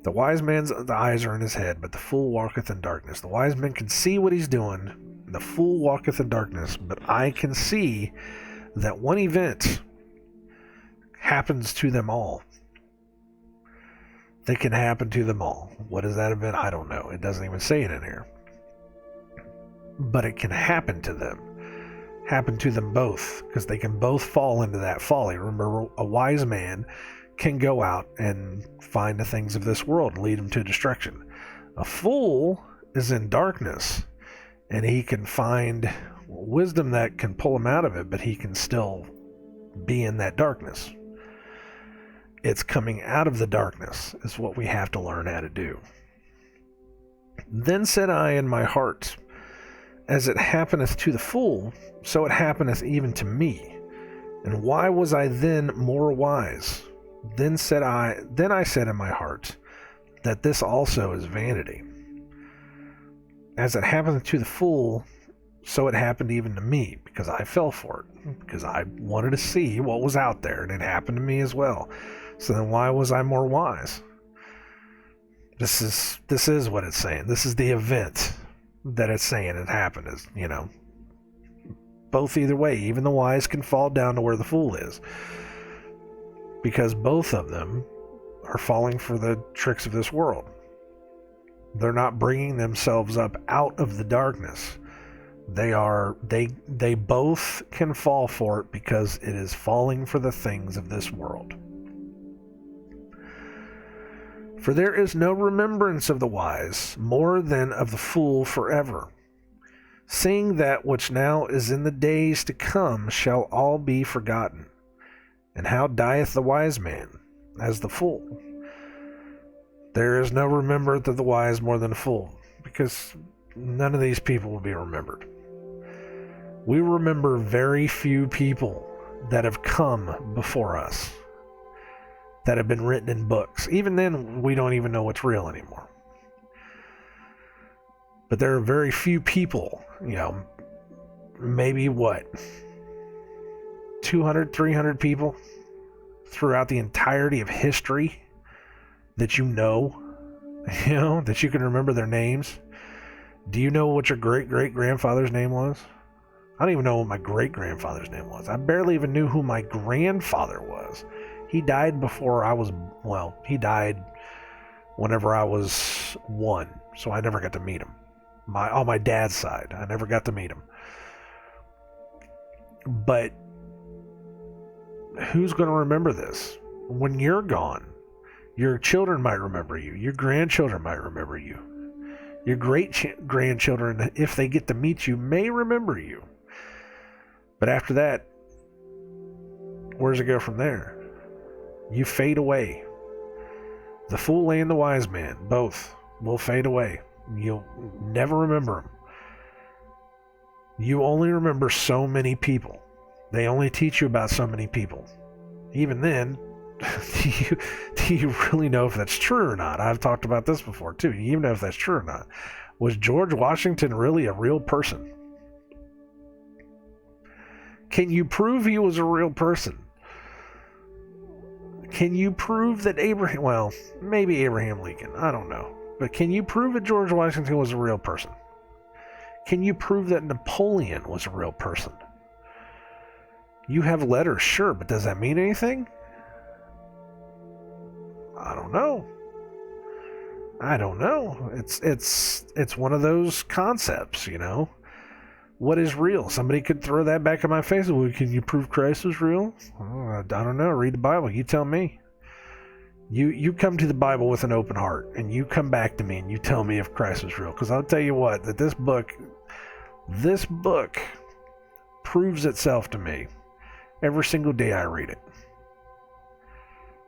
The wise man's the eyes are in his head, but the fool walketh in darkness. The wise man can see what he's doing. The fool walketh in darkness, but I can see that one event happens to them all. That can happen to them all. What is that event? I don't know. It doesn't even say it in here. But it can happen to them. Happen to them both, because they can both fall into that folly. Remember, a wise man can go out and find the things of this world and lead them to destruction. A fool is in darkness, and he can find wisdom that can pull him out of it, but he can still be in that darkness. It's coming out of the darkness is what we have to learn how to do. Then said I in my heart, as it happeneth to the fool, so it happeneth even to me. And why was I then more wise? Then I said in my heart, that this also is vanity. As it happeneth to the fool, so it happened even to me, because I fell for it, because I wanted to see what was out there, and it happened to me as well. So then why was I more wise? This is what it's saying. This is the event that it's saying it happened. Is, both either way. Even the wise can fall down to where the fool is, because both of them are falling for the tricks of this world. They're not bringing themselves up out of the darkness. They both can fall for it, because it is falling for the things of this world. For there is no remembrance of the wise more than of the fool forever, seeing that which now is in the days to come shall all be forgotten. And how dieth the wise man? As the fool. There is no remembrance of the wise more than a fool, because none of these people will be remembered. We remember very few people that have come before us, that have been written in books. Even then, we don't even know what's real anymore. But there are very few people, maybe 200, 300 people throughout the entirety of history that that you can remember their names. Do you know what your great-great-grandfather's name was? I don't even know what my great-grandfather's name was. I barely even knew who my grandfather was. He died before I was, he died whenever I was 1, so I never got to meet him. On my dad's side, I never got to meet him. But who's going to remember this? When you're gone, your children might remember you. Your grandchildren might remember you. Your great-grandchildren, if they get to meet you, may remember you. But after that, where does it go from there? You fade away. The fool and the wise man, both, will fade away. You'll never remember them. You only remember so many people. They only teach you about so many people. Even then, do you really know if that's true or not? I've talked about this before too. You even know if that's true or not. Was George Washington really a real person? Can you prove he was a real person? Can you prove that maybe Abraham Lincoln, I don't know. But can you prove that George Washington was a real person? Can you prove that Napoleon was a real person? You have letters, sure, but does that mean anything? I don't know. It's one of those concepts, What is real? Somebody could throw that back in my face. Well, can you prove Christ was real? I don't know. Read the Bible. You tell me. You come to the Bible with an open heart, and you come back to me and you tell me if Christ was real. Because I'll tell you what, that this book proves itself to me every single day I read it.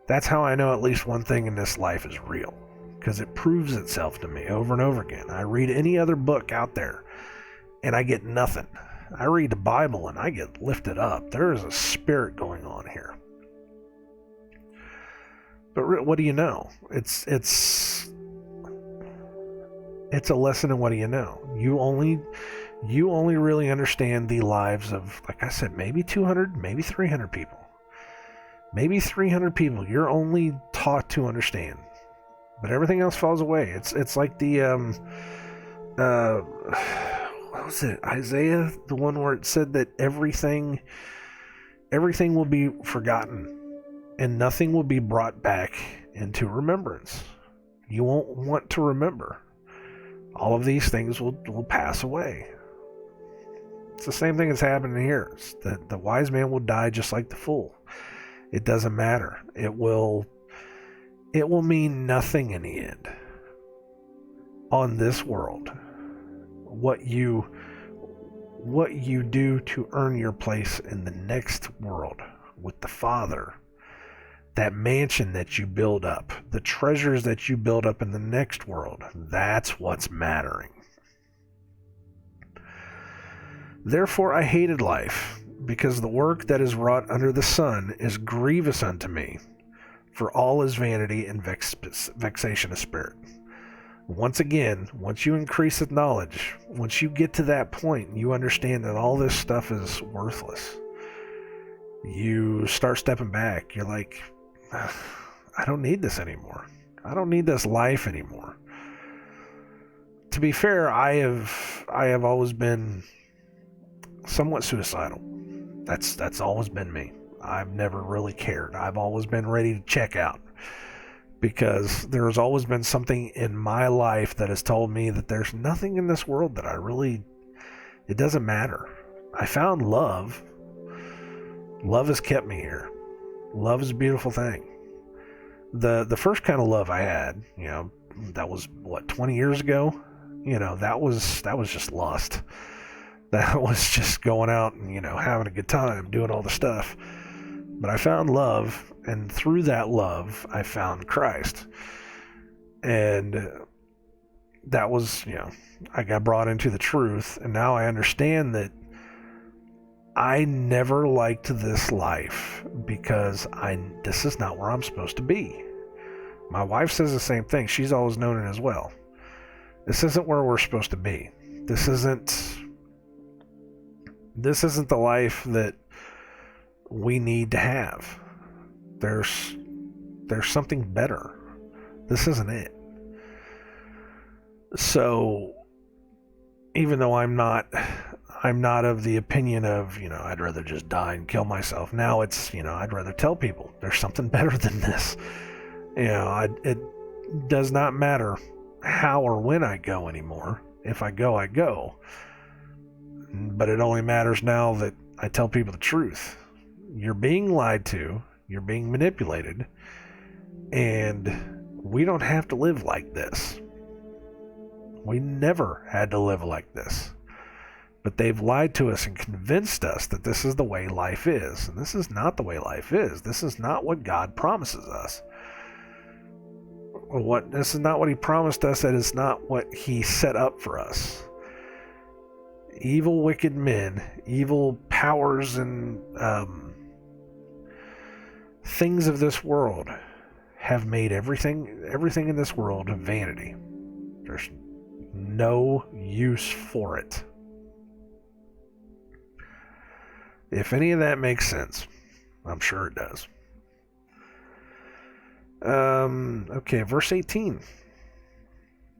That's how I know at least one thing in this life is real, because it proves itself to me over and over again. I read any other book out there, and I get nothing. I read the Bible, and I get lifted up. There is a spirit going on here. But what do you know? It's a lesson in what do you know. You only really understand the lives of, like I said, maybe 200, maybe 300 people. Maybe 300 people you're only taught to understand. but everything else falls away. It's like the what was it, Isaiah, the one where it said that everything will be forgotten and nothing will be brought back into remembrance. You won't want to remember. All of these things will pass away. It's the same thing that's happening here. The wise man will die just like the fool. It doesn't matter. It will mean nothing in the end. On this world, what you do to earn your place in the next world with the Father, that mansion that you build up, the treasures that you build up in the next world, that's what's mattering. Therefore I hated life, because the work that is wrought under the sun is grievous unto me, for all is vanity and vexation of spirit. Once again, once you increase in knowledge, once you get to that point, you understand that all this stuff is worthless. You start stepping back. You're like, I don't need this anymore. I don't need this life anymore. To be fair, I have always been somewhat suicidal. That's always been me. I've never really cared. I've always been ready to check out, because there's always been something in my life that has told me that there's nothing in this world that it doesn't matter. I found love. Love has kept me here. Love is a beautiful thing. The first kind of love I had, that was 20 years ago. That was just lust. That was just going out and, having a good time, doing all the stuff. But I found love, and through that love, I found Christ. And that was, I got brought into the truth, and now I understand that I never liked this life because this is not where I'm supposed to be. My wife says the same thing. She's always known it as well. This isn't where we're supposed to be. This isn't the life that we need to have. There's something better. This isn't it. So even though I'm not of the opinion of, I'd rather just die and kill myself. Now it's, I'd rather tell people there's something better than this. It does not matter how or when I go anymore. If I go, I go. But it only matters now that I tell people the truth. You're being lied to. You're being manipulated. And we don't have to live like this. We never had to live like this. But they've lied to us and convinced us that this is the way life is. And this is not the way life is. This is not what God promises us. This is not what He promised us, and it's not what He set up for us. Evil, wicked men, evil powers, and things of this world have made everything in this world vanity. There's no use for it. If any of that makes sense, I'm sure it does. Okay, verse 18.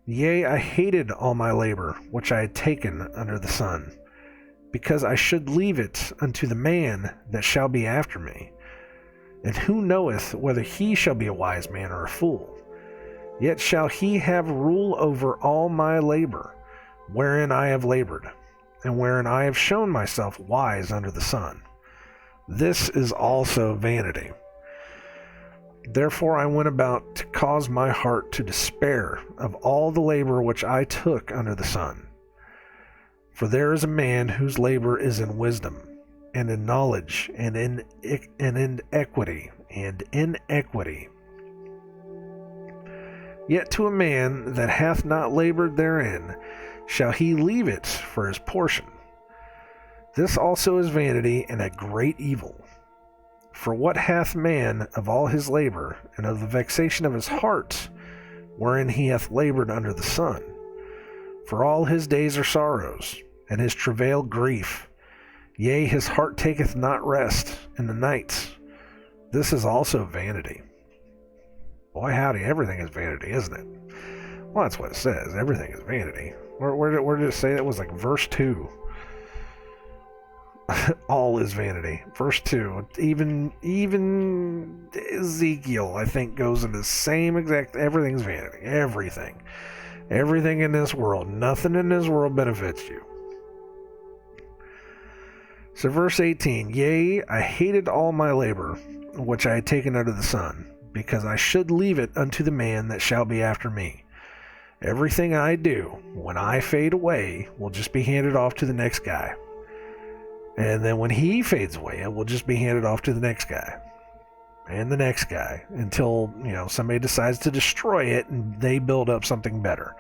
Yea, I hated all my labor, which I had taken under the sun, because I should leave it unto the man that shall be after me. And who knoweth whether he shall be a wise man or a fool? Yet shall he have rule over all my labor, wherein I have labored, and wherein I have shown myself wise under the sun. This is also vanity. Therefore I went about to cause my heart to despair of all the labor which I took under the sun. For there is a man whose labor is in wisdom, and in knowledge, and in equity, and in equity. Yet to a man that hath not labored therein shall he leave it for his portion. This also is vanity and a great evil. For what hath man of all his labor, and of the vexation of his heart, wherein he hath labored under the sun? For all his days are sorrows, and his travail grief. Yea, his heart taketh not rest in the nights. This is also vanity. Boy, howdy, everything is vanity, isn't it? Well, that's what it says. Everything is vanity. Where did it say that? It was like verse 2. All is vanity. Verse 2. Even Ezekiel, I think, goes into the same exact... Everything's vanity. Everything. Everything in this world. Nothing in this world benefits you. So verse 18. Yea, I hated all my labor, which I had taken under the sun, because I should leave it unto the man that shall be after me. Everything I do, when I fade away, will just be handed off to the next guy. And then when he fades away, it will just be handed off to the next guy. And the next guy. Until, somebody decides to destroy it and they build up something better.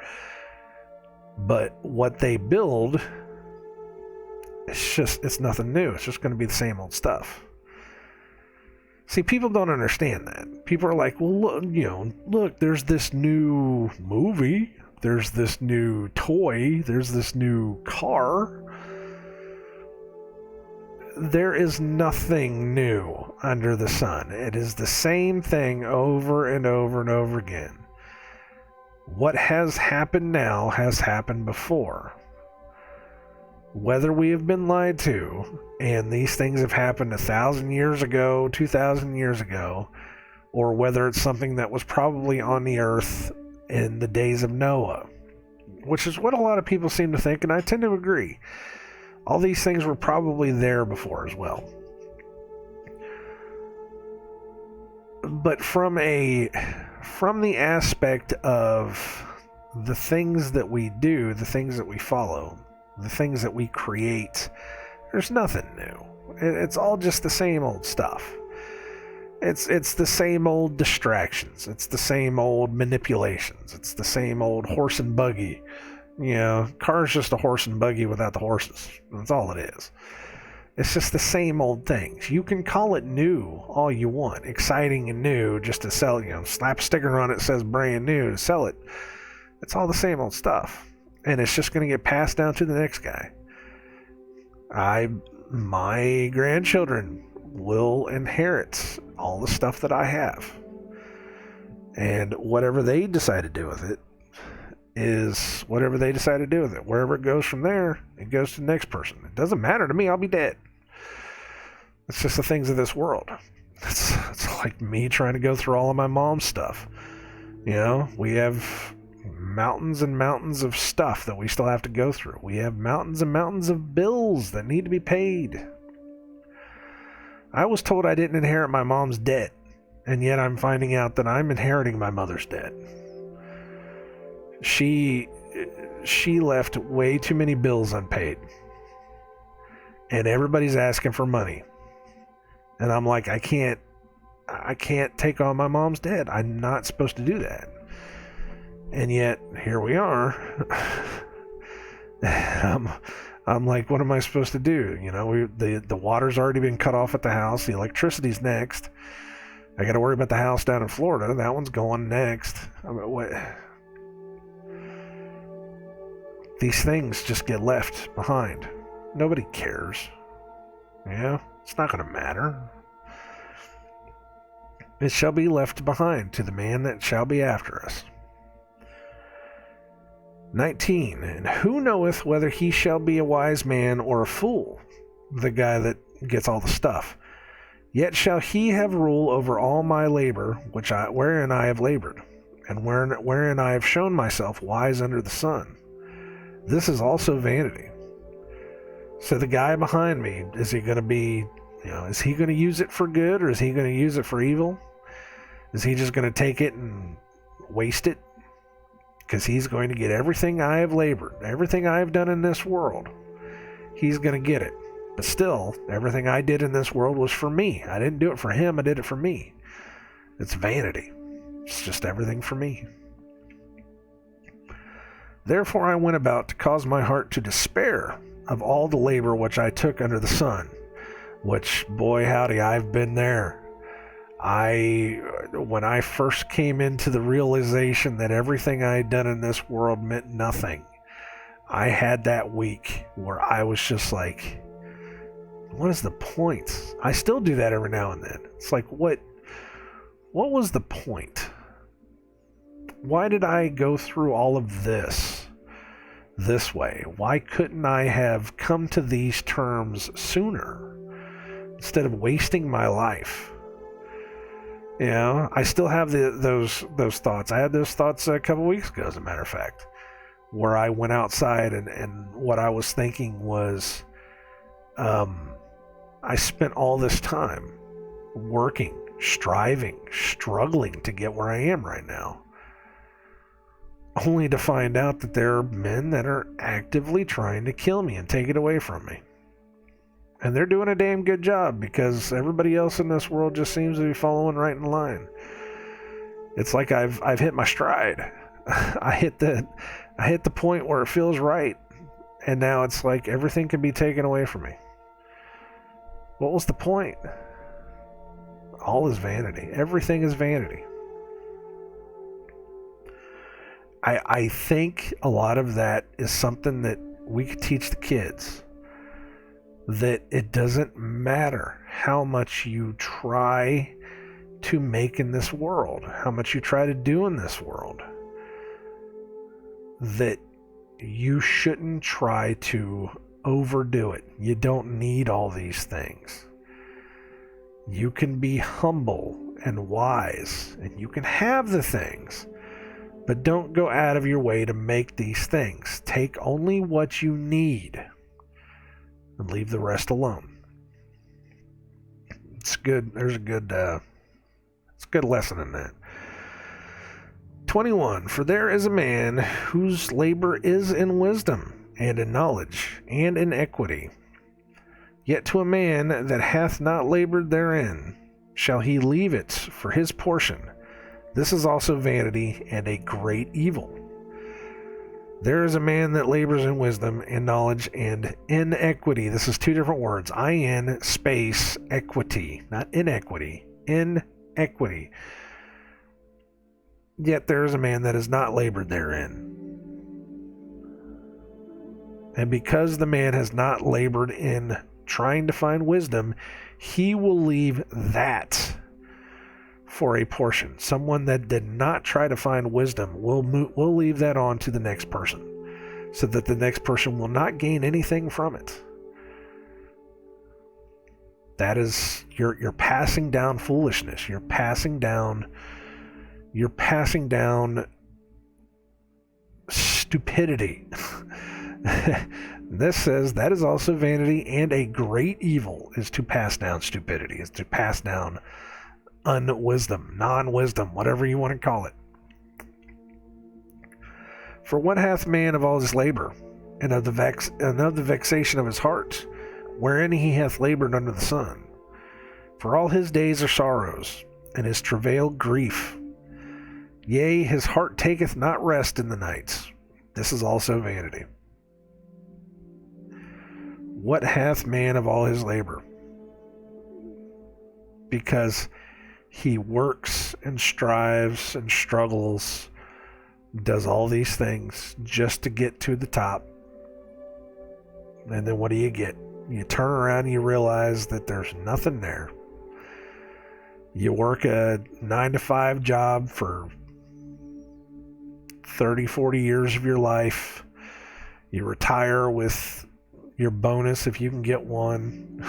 But what they build, it's nothing new. It's just going to be the same old stuff. See, people don't understand that. People are like, well, look, there's this new movie, there's this new toy, there's this new car. There is nothing new under the sun. It is the same thing over and over and over again. What has happened now has happened before. Whether we have been lied to, and these things have happened 1,000 years ago, 2,000 years ago, or whether it's something that was probably on the earth in the days of Noah, which is what a lot of people seem to think, and I tend to agree. All these things were probably there before as well. But from the aspect of the things that we do, the things that we follow, the things that we create, there's nothing new. It's all just the same old stuff. It's the same old distractions. It's the same old manipulations. It's the same old horse and buggy. Car's just a horse and buggy without the horses. That's all it is. It's just the same old things. You can call it new all you want, exciting and new, just to sell, slap a sticker on it that says brand new to sell it. It's all the same old stuff. And it's just going to get passed down to the next guy. My grandchildren will inherit all the stuff that I have. And whatever they decide to do with it is whatever they decide to do with it. Wherever it goes from there, it goes to the next person. It doesn't matter to me. I'll be dead. It's just the things of this world. It's like me trying to go through all of my mom's stuff. We have mountains and mountains of stuff that we still have to go through. We have mountains and mountains of bills that need to be paid. I was told I didn't inherit my mom's debt, and yet I'm finding out that I'm inheriting my mother's debt. She left way too many bills unpaid, and everybody's asking for money, and I'm like, I can't take on my mom's debt. I'm not supposed to do that. And yet, here we are. I'm like, what am I supposed to do? The water's already been cut off at the house. The electricity's next. I got to worry about the house down in Florida. That one's going next. What? These things just get left behind. Nobody cares. It's not going to matter. It shall be left behind to the man that shall be after us. 19. And who knoweth whether he shall be a wise man or a fool? The guy that gets all the stuff. Yet shall he have rule over all my labor, wherein I have labored, and wherein I have shown myself wise under the sun. This is also vanity. So the guy behind me, is he going to be, is he going to use it for good, or is he going to use it for evil? Is he just going to take it and waste it? Because he's going to get everything I have labored, everything I have done in this world. He's going to get it. But still, everything I did in this world was for me. I didn't do it for him, I did it for me. It's vanity. It's just everything for me. Therefore I went about to cause my heart to despair of all the labor which I took under the sun. Which, boy howdy, I've been there. When I first came into the realization that everything I had done in this world meant nothing, I had that week where I was just like, what is the point? I still do that every now and then. It's like, what was the point? Why did I go through all of this way? Why couldn't I have come to these terms sooner instead of wasting my life? You know, I still have those thoughts. I had those thoughts a couple weeks ago, as a matter of fact, where I went outside and what I was thinking was, I spent all this time working, striving, struggling to get where I am right now, only to find out that there are men that are actively trying to kill me and take it away from me. And they're doing a damn good job, because everybody else in this world just seems to be following right in line. It's like I've hit my stride. I hit the point where it feels right, and now it's like everything can be taken away from me. What was the point? All is vanity. Everything is vanity. I think a lot of that is something that we could teach the kids. That it doesn't matter how much you try to make in this world, how much you try to do in this world, that you shouldn't try to overdo it. You don't need all these things. You can be humble and wise, and you can have the things, but don't go out of your way to make these things. Take only what you need and leave the rest alone. It's good. There's a good lesson in that. 21. For there is a man whose labor is in wisdom, and in knowledge, and in equity. Yet to a man that hath not labored therein shall he leave it for his portion. This is also vanity and a great evil. There is a man that labors in wisdom and knowledge and in equity. This is two different words. In space equity, not inequity. In equity. Yet there is a man that has not labored therein. And because the man has not labored in trying to find wisdom, he will leave that for a portion. Someone that did not try to find wisdom will leave that on to the next person, so that the next person will not gain anything from it. That is, you're passing down foolishness. You're passing down stupidity. This says that is also vanity, and a great evil is to pass down stupidity, is to pass down unwisdom, non-wisdom, whatever you want to call it. For what hath man of all his labor, and of the vexation of his heart, wherein he hath labored under the sun? For all his days are sorrows, and his travail grief. Yea, his heart taketh not rest in the nights. This is also vanity. What hath man of all his labor? Because he works and strives and struggles, does all these things just to get to the top. And then what do you get? You turn around and you realize that there's nothing there. You work a 9-to-5 job for 30, 40 years of your life. You retire with your bonus if you can get one.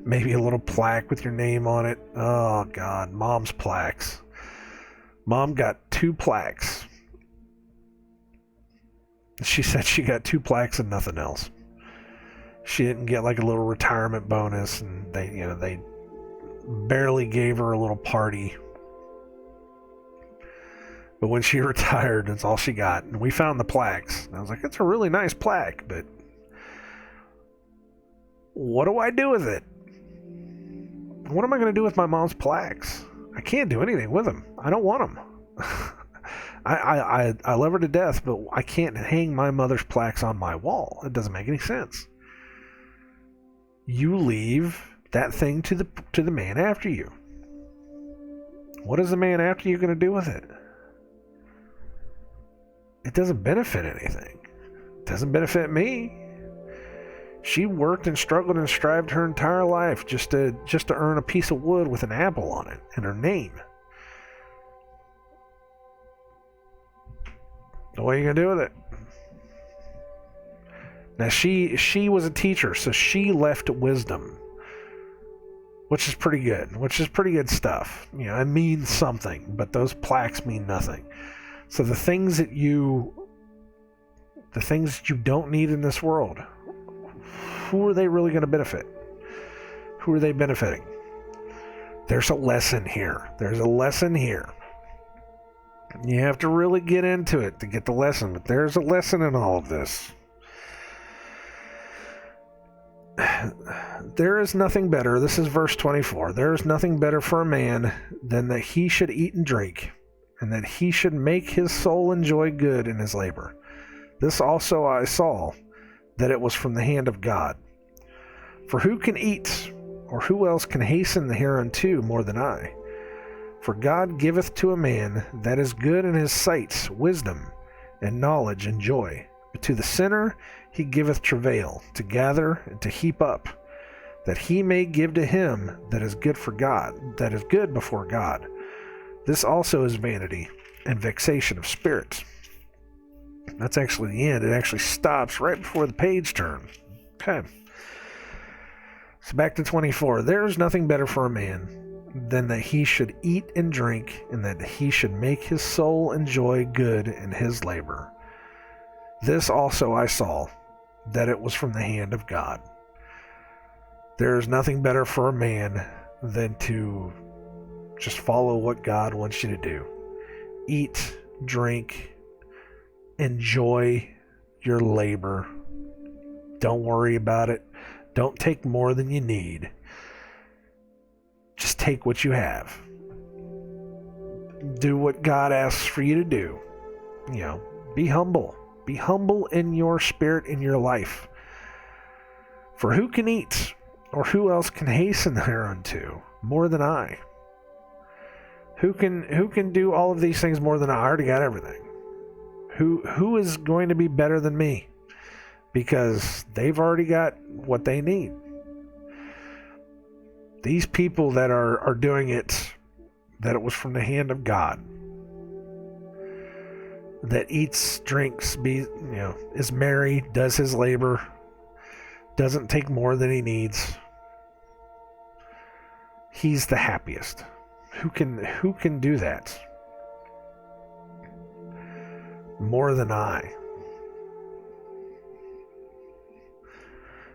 Maybe a little plaque with your name on it. Oh, God. Mom's plaques. Mom got 2 plaques. She said she got 2 plaques and nothing else. She didn't get like a little retirement bonus, and they barely gave her a little party. But when she retired, that's all she got. And we found the plaques. And I was like, it's a really nice plaque, but what do I do with it? What am I going to do with my mom's plaques? I can't do anything with them. I don't want them. I love her to death, but I can't hang my mother's plaques on my wall. It doesn't make any sense. You leave that thing to the man after you. What is the man after you going to do with it? It doesn't benefit anything. It doesn't benefit me. She worked and struggled and strived her entire life just to earn a piece of wood with an apple on it and her name. What are you going to do with it? Now, she was a teacher, so she left wisdom, which is pretty good, stuff. You know, it means something, but those plaques mean nothing. So the things that you don't need in this world, who are they really going to benefit? Who are they benefiting? There's a lesson here. You have to really get into it to get the lesson, but there's a lesson in all of this. There is nothing better, this is verse 24, there is nothing better for a man than that he should eat and drink, and that he should make his soul enjoy good in his labor. This also I saw, that it was from the hand of God. For who can eat, or who else can hasten the hereunto more than I? For God giveth to a man that is good in his sight wisdom, and knowledge, and joy. But to the sinner he giveth travail, to gather and to heap up, that he may give to him that is good for God, that is good before God. This also is vanity and vexation of spirit. That's actually the end. It actually stops right before the page turn. Okay. So back to 24. There is nothing better for a man than that he should eat and drink, and that he should make his soul enjoy good in his labor. This also I saw, that it was from the hand of God. There is nothing better for a man than to just follow what God wants you to do. Eat, drink, enjoy your labor. Don't worry about it. Don't take more than you need. Just take what you have. Do what God asks for you to do. You know, be humble. Be humble in your spirit, in your life. For who can eat, or who else can hasten thereunto more than I? Who can do all of these things more than I? I already got everything. Who is going to be better than me? Because they've already got what they need. These people that are doing it, that it was from the hand of God. That eats, drinks, is merry, does his labor, doesn't take more than he needs. He's the happiest. Who can do that? More than I.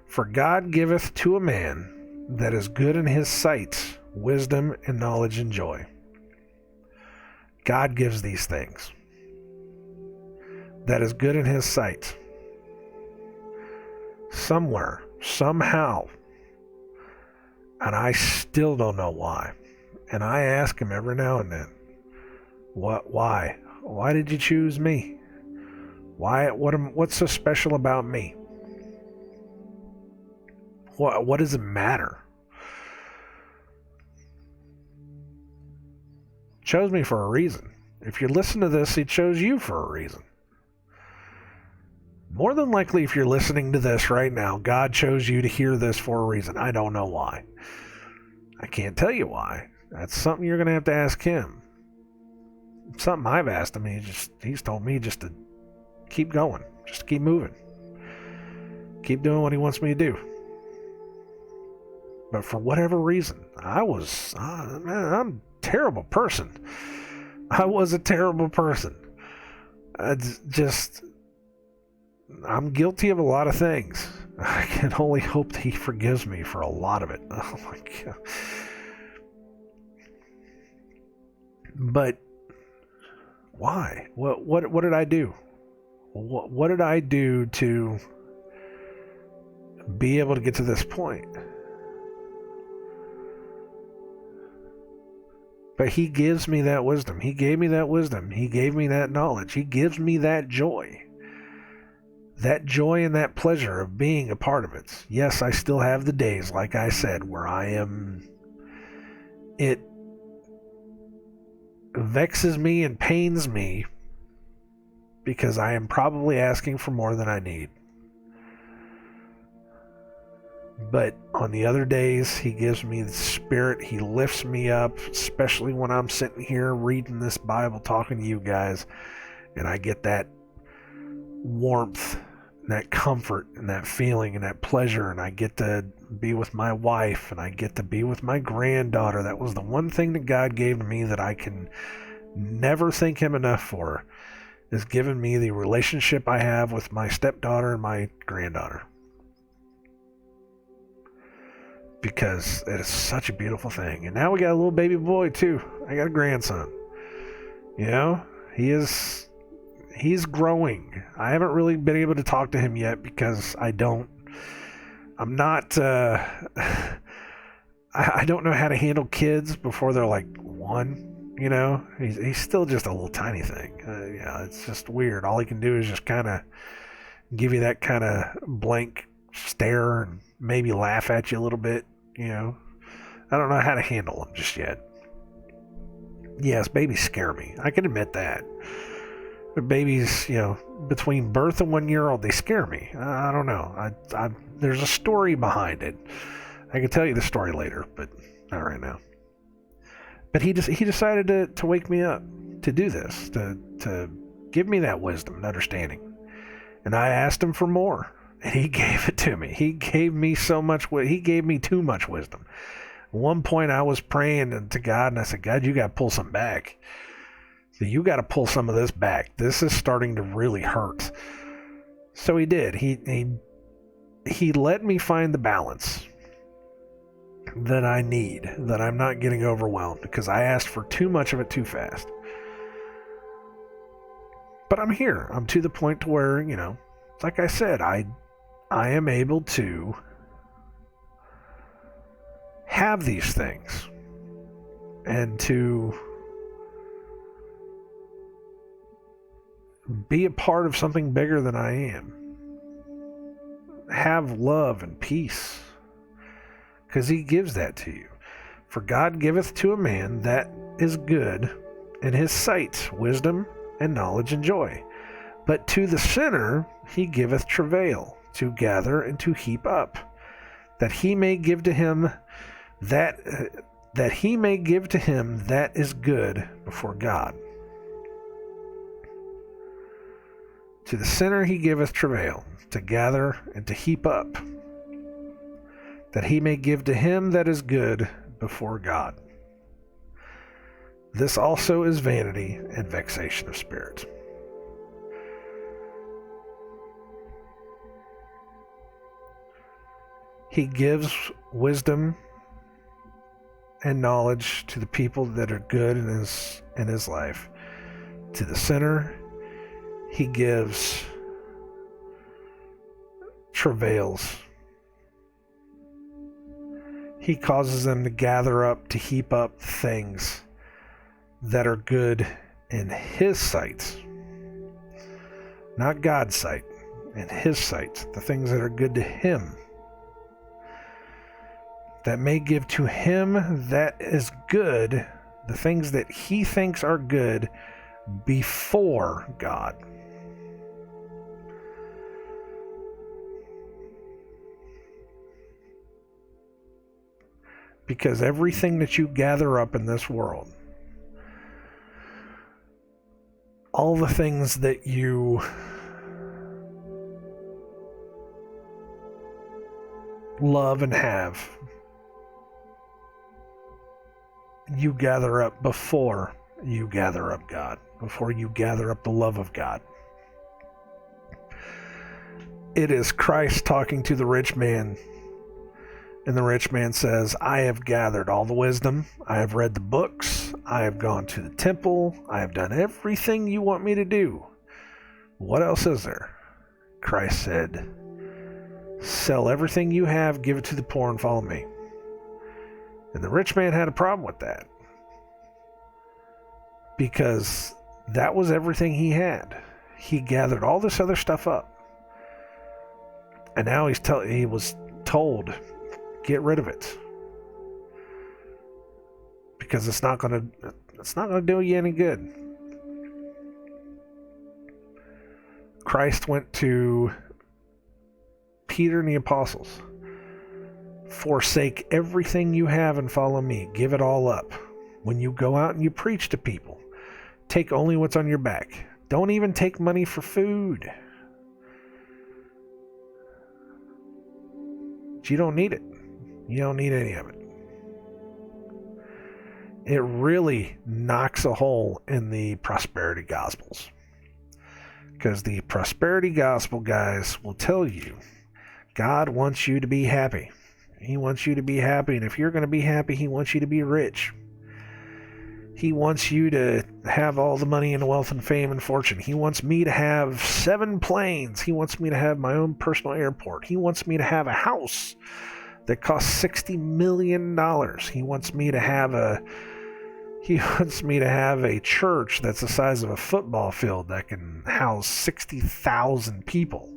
For God giveth to a man that is good in his sight wisdom and knowledge and joy. God gives these things. That is good in his sight. Somewhere, somehow, and I still don't know why. And I ask him every now and then, why? Why did you choose me? What's so special about me? What does it matter? Chose me for a reason. If you listen to this, he chose you for a reason. More than likely, if you're listening to this right now, God chose you to hear this for a reason. I don't know why. I can't tell you why. That's something you're going to have to ask him. Something I've asked him. He's told me just to keep going. Just to keep moving. Keep doing what he wants me to do. But for whatever reason, I'm a terrible person. I was a terrible person. I'm guilty of a lot of things. I can only hope that he forgives me for a lot of it. Oh my God. But why? What did I do? What did I do to be able to get to this point? But he gives me that wisdom. He gave me that wisdom. He gave me that knowledge. He gives me that joy. That joy and that pleasure of being a part of it. Yes, I still have the days, like I said, where it vexes me and pains me because I am probably asking for more than I need. But on the other days, he gives me the spirit. He lifts me up, especially when I'm sitting here reading this Bible, talking to you guys, and I get that warmth, and that comfort, and that feeling, and that pleasure, and I get to be with my wife, and I get to be with my granddaughter. That was the one thing that God gave to me that I can never thank Him enough for, is giving me the relationship I have with my stepdaughter and my granddaughter. Because it is such a beautiful thing. And now we got a little baby boy too. I got a grandson. You know, he's growing. I haven't really been able to talk to him yet because I don't know how to handle kids before they're like 1. You know, he's still just a little tiny thing. It's just weird. All he can do is just kind of give you that kind of blank stare and maybe laugh at you a little bit. You know, I don't know how to handle them just yet. Yes, babies scare me. I can admit that. But babies, between birth and 1 year old, they scare me. I don't know. There's a story behind it. I can tell you the story later, but not right now. But he decided to wake me up to do this, to give me that wisdom and understanding. And I asked him for more. And he gave it to me. He gave me he gave me too much wisdom. At one point I was praying to God and I said, God, you got to pull some back. So you got to pull some of this back. This is starting to really hurt. So he did. He let me find the balance that I need, that I'm not getting overwhelmed, because I asked for too much of it too fast. But I'm here. I'm to the point to where, like I said, I am able to have these things and to be a part of something bigger than I am. Have love and peace, because He gives that to you. For God giveth to a man that is good in his sight wisdom and knowledge and joy. But to the sinner He giveth travail, to gather and to heap up, that he may give to him that is good before God. To the sinner He giveth travail, to gather and to heap up, that he may give to him that is good before God. This also is vanity and vexation of spirit. He gives wisdom and knowledge to the people that are good in his life. To the sinner, He gives travails. He causes them to gather up, to heap up things that are good in His sight. Not God's sight, in His sight. The things that are good to Him. That may give to him that is good, the things that he thinks are good before God. Because everything that you gather up in this world, all the things that you love and have, you gather up before you gather up God, before you gather up the love of God. It is Christ talking to the rich man, and the rich man says, I have gathered all the wisdom, I have read the books, I have gone to the temple, I have done everything you want me to do. What else is there? Christ said, sell everything you have, give it to the poor, and follow me. And the rich man had a problem with that, because that was everything he had. He gathered all this other stuff up, and now he was told, get rid of it, because it's not going to do you any good. Christ went to Peter and the apostles. Forsake everything you have and follow me. Give it all up. When you go out and you preach to people, take only what's on your back. Don't even take money for food. But you don't need it. You don't need any of it. It really knocks a hole in the prosperity gospels. Because the prosperity gospel guys will tell you God wants you to be happy. He wants you to be happy, and if you're going to be happy, he wants you to be rich. He wants you to have all the money and wealth and fame and fortune. He wants me to have 7 planes. He wants me to have my own personal airport. He wants me to have a house that costs $60 million. He wants me to have a church that's the size of a football field that can house 60,000 people.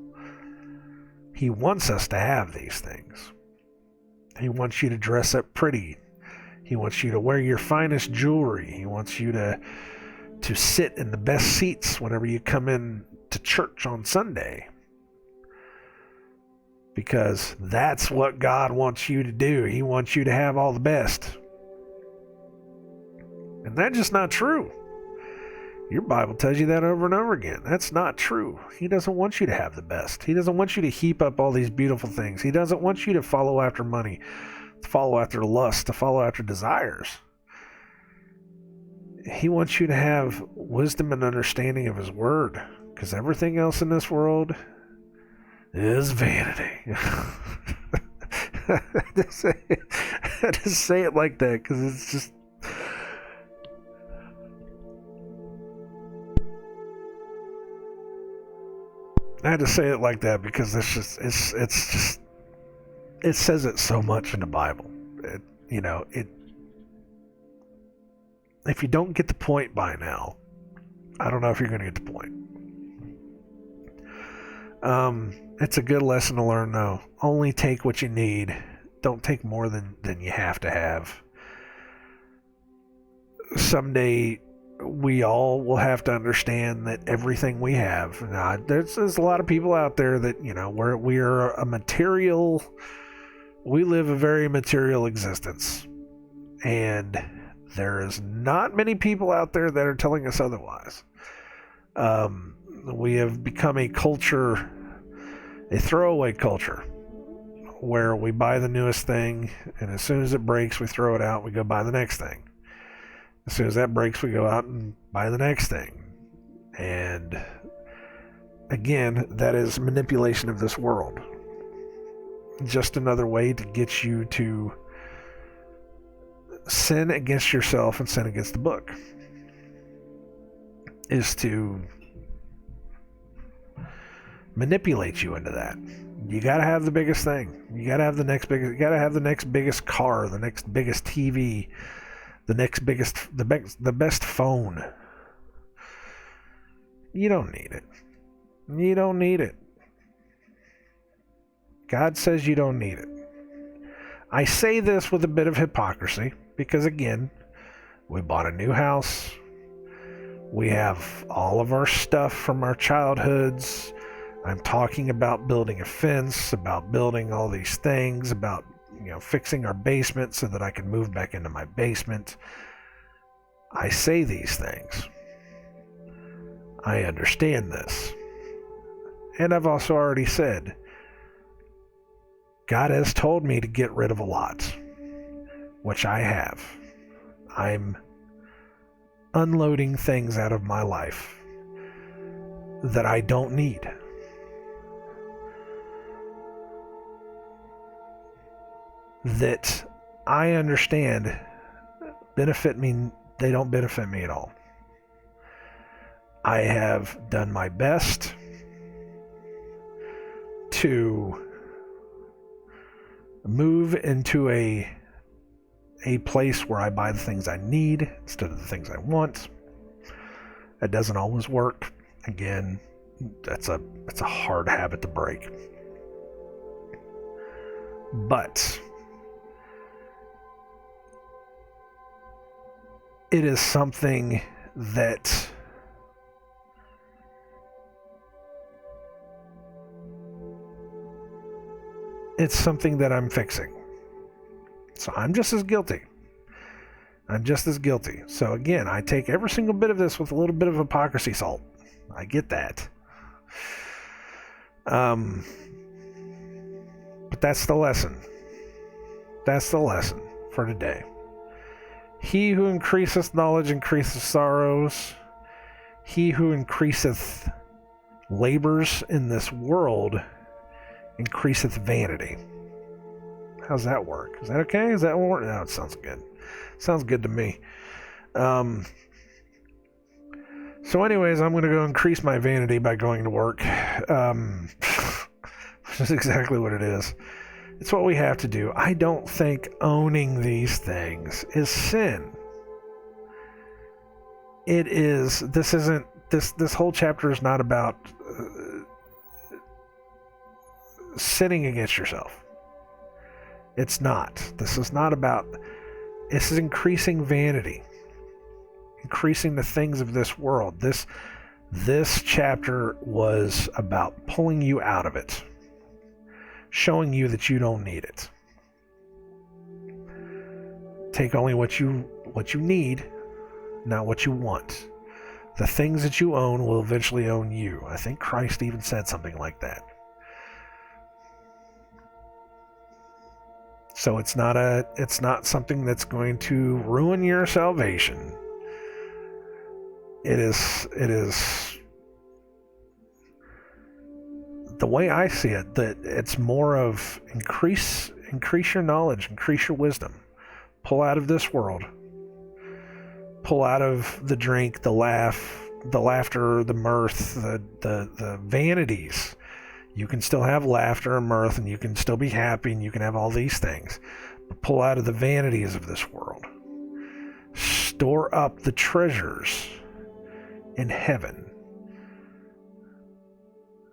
He wants us to have these things. He wants you to dress up pretty. He wants you to wear your finest jewelry. He wants you to sit in the best seats whenever you come in to church on Sunday. Because that's what God wants you to do. He wants you to have all the best. And that's just not true. Your Bible tells you that over and over again. That's not true. He doesn't want you to have the best. He doesn't want you to heap up all these beautiful things. He doesn't want you to follow after money, to follow after lust, to follow after desires. He wants you to have wisdom and understanding of his word, because everything else in this world is vanity. I just say it like that because it's just... I had to say it like that because it says it so much in the Bible. If you don't get the point by now, I don't know if you're going to get the point. It's a good lesson to learn, though. Only take what you need. Don't take more than you have to have. Someday, we all will have to understand that everything we have. Now, there's a lot of people out there that, we live a very material existence. And there is not many people out there that are telling us otherwise. We have become a culture, a throwaway culture, where we buy the newest thing, and as soon as it breaks, we throw it out, we go buy the next thing. As soon as that breaks, we go out and buy the next thing. And again, that is manipulation of this world. Just another way to get you to sin against yourself and sin against the book. Is to manipulate you into that. You gotta have the biggest thing. You gotta have the next biggest car, the next biggest TV, the best phone. You don't need it. You don't need it. God says you don't need it. I say this with a bit of hypocrisy because, again, we bought a new house. We have all of our stuff from our childhoods. I'm talking about building a fence, about building all these things, about fixing our basement so that I can move back into my basement. I say these things. I understand this. And I've also already said, God has told me to get rid of a lot, which I have. I'm unloading things out of my life that I don't need. That I understand benefit me, they don't benefit me at all. I have done my best to move into a place where I buy the things I need instead of the things I want. That doesn't always work. Again, that's a hard habit to break. But it is something that I'm fixing. So I'm just as guilty. So again, I take every single bit of this with a little bit of hypocrisy salt. I get that. But That's the lesson. That's the lesson for today. He who increaseth knowledge increaseth sorrows. He who increaseth labors in this world increaseth vanity. How's that work? Is that okay? Is that work? No, it sounds good. Sounds good to me. So anyways, I'm going to go increase my vanity by going to work. Which is exactly what it is. It's what we have to do. I don't think owning these things is sin. It is. This whole chapter is not about sinning against yourself. It's not. This is not about. This is increasing vanity. Increasing the things of this world. This chapter was about pulling you out of it. Showing you that you don't need it. Take only what you need, not what you want. The things that you own will eventually own you. I think Christ even said something like that. So it's not something that's going to ruin your salvation. It is the way I see it, that it's more of increase your knowledge, increase your wisdom. Pull out of this world. Pull out of the drink, the laughter, the mirth, the vanities. You can still have laughter and mirth, and you can still be happy, and you can have all these things. But pull out of the vanities of this world. Store up the treasures in heaven.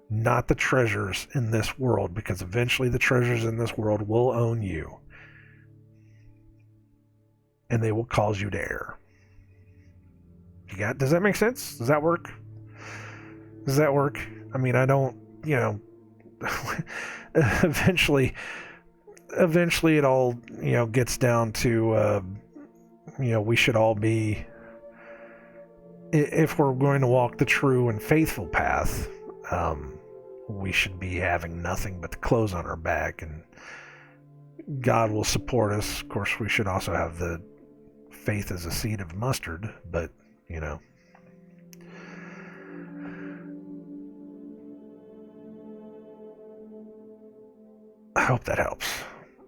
Not the treasures in this world, because eventually the treasures in this world will own you. And they will cause you to err. Does that make sense? Does that work? Does that work? I mean, I don't, eventually it all, gets down to, we should all be, if we're going to walk the true and faithful path, we should be having nothing but the clothes on our back, and God will support us. Of course, we should also have the faith as a seed of mustard, but, I hope that helps.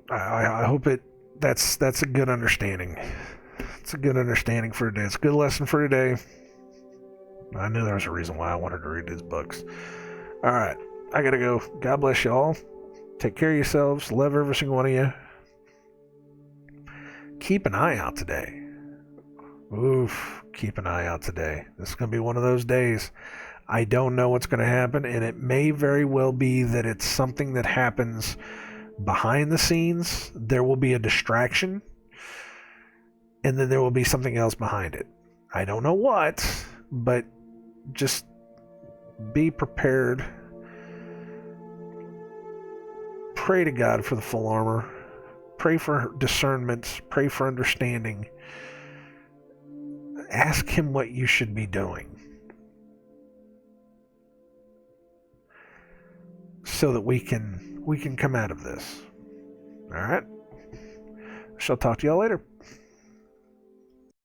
I hope that's a good understanding. It's a good understanding for today. It's a good lesson for today. I knew there was a reason why I wanted to read these books. All right, I gotta go. God bless you all. Take care of yourselves. Love every single one of you. Keep an eye out today. Oof, keep an eye out today. This is gonna be one of those days. I don't know what's gonna happen, and it may very well be that it's something that happens behind the scenes. There will be a distraction, and then there will be something else behind it. I don't know what, but just be prepared. Pray to God for the full armor. Pray for discernment. Pray for understanding. Ask Him what you should be doing, so that we can come out of this. All right? I shall talk to y'all later.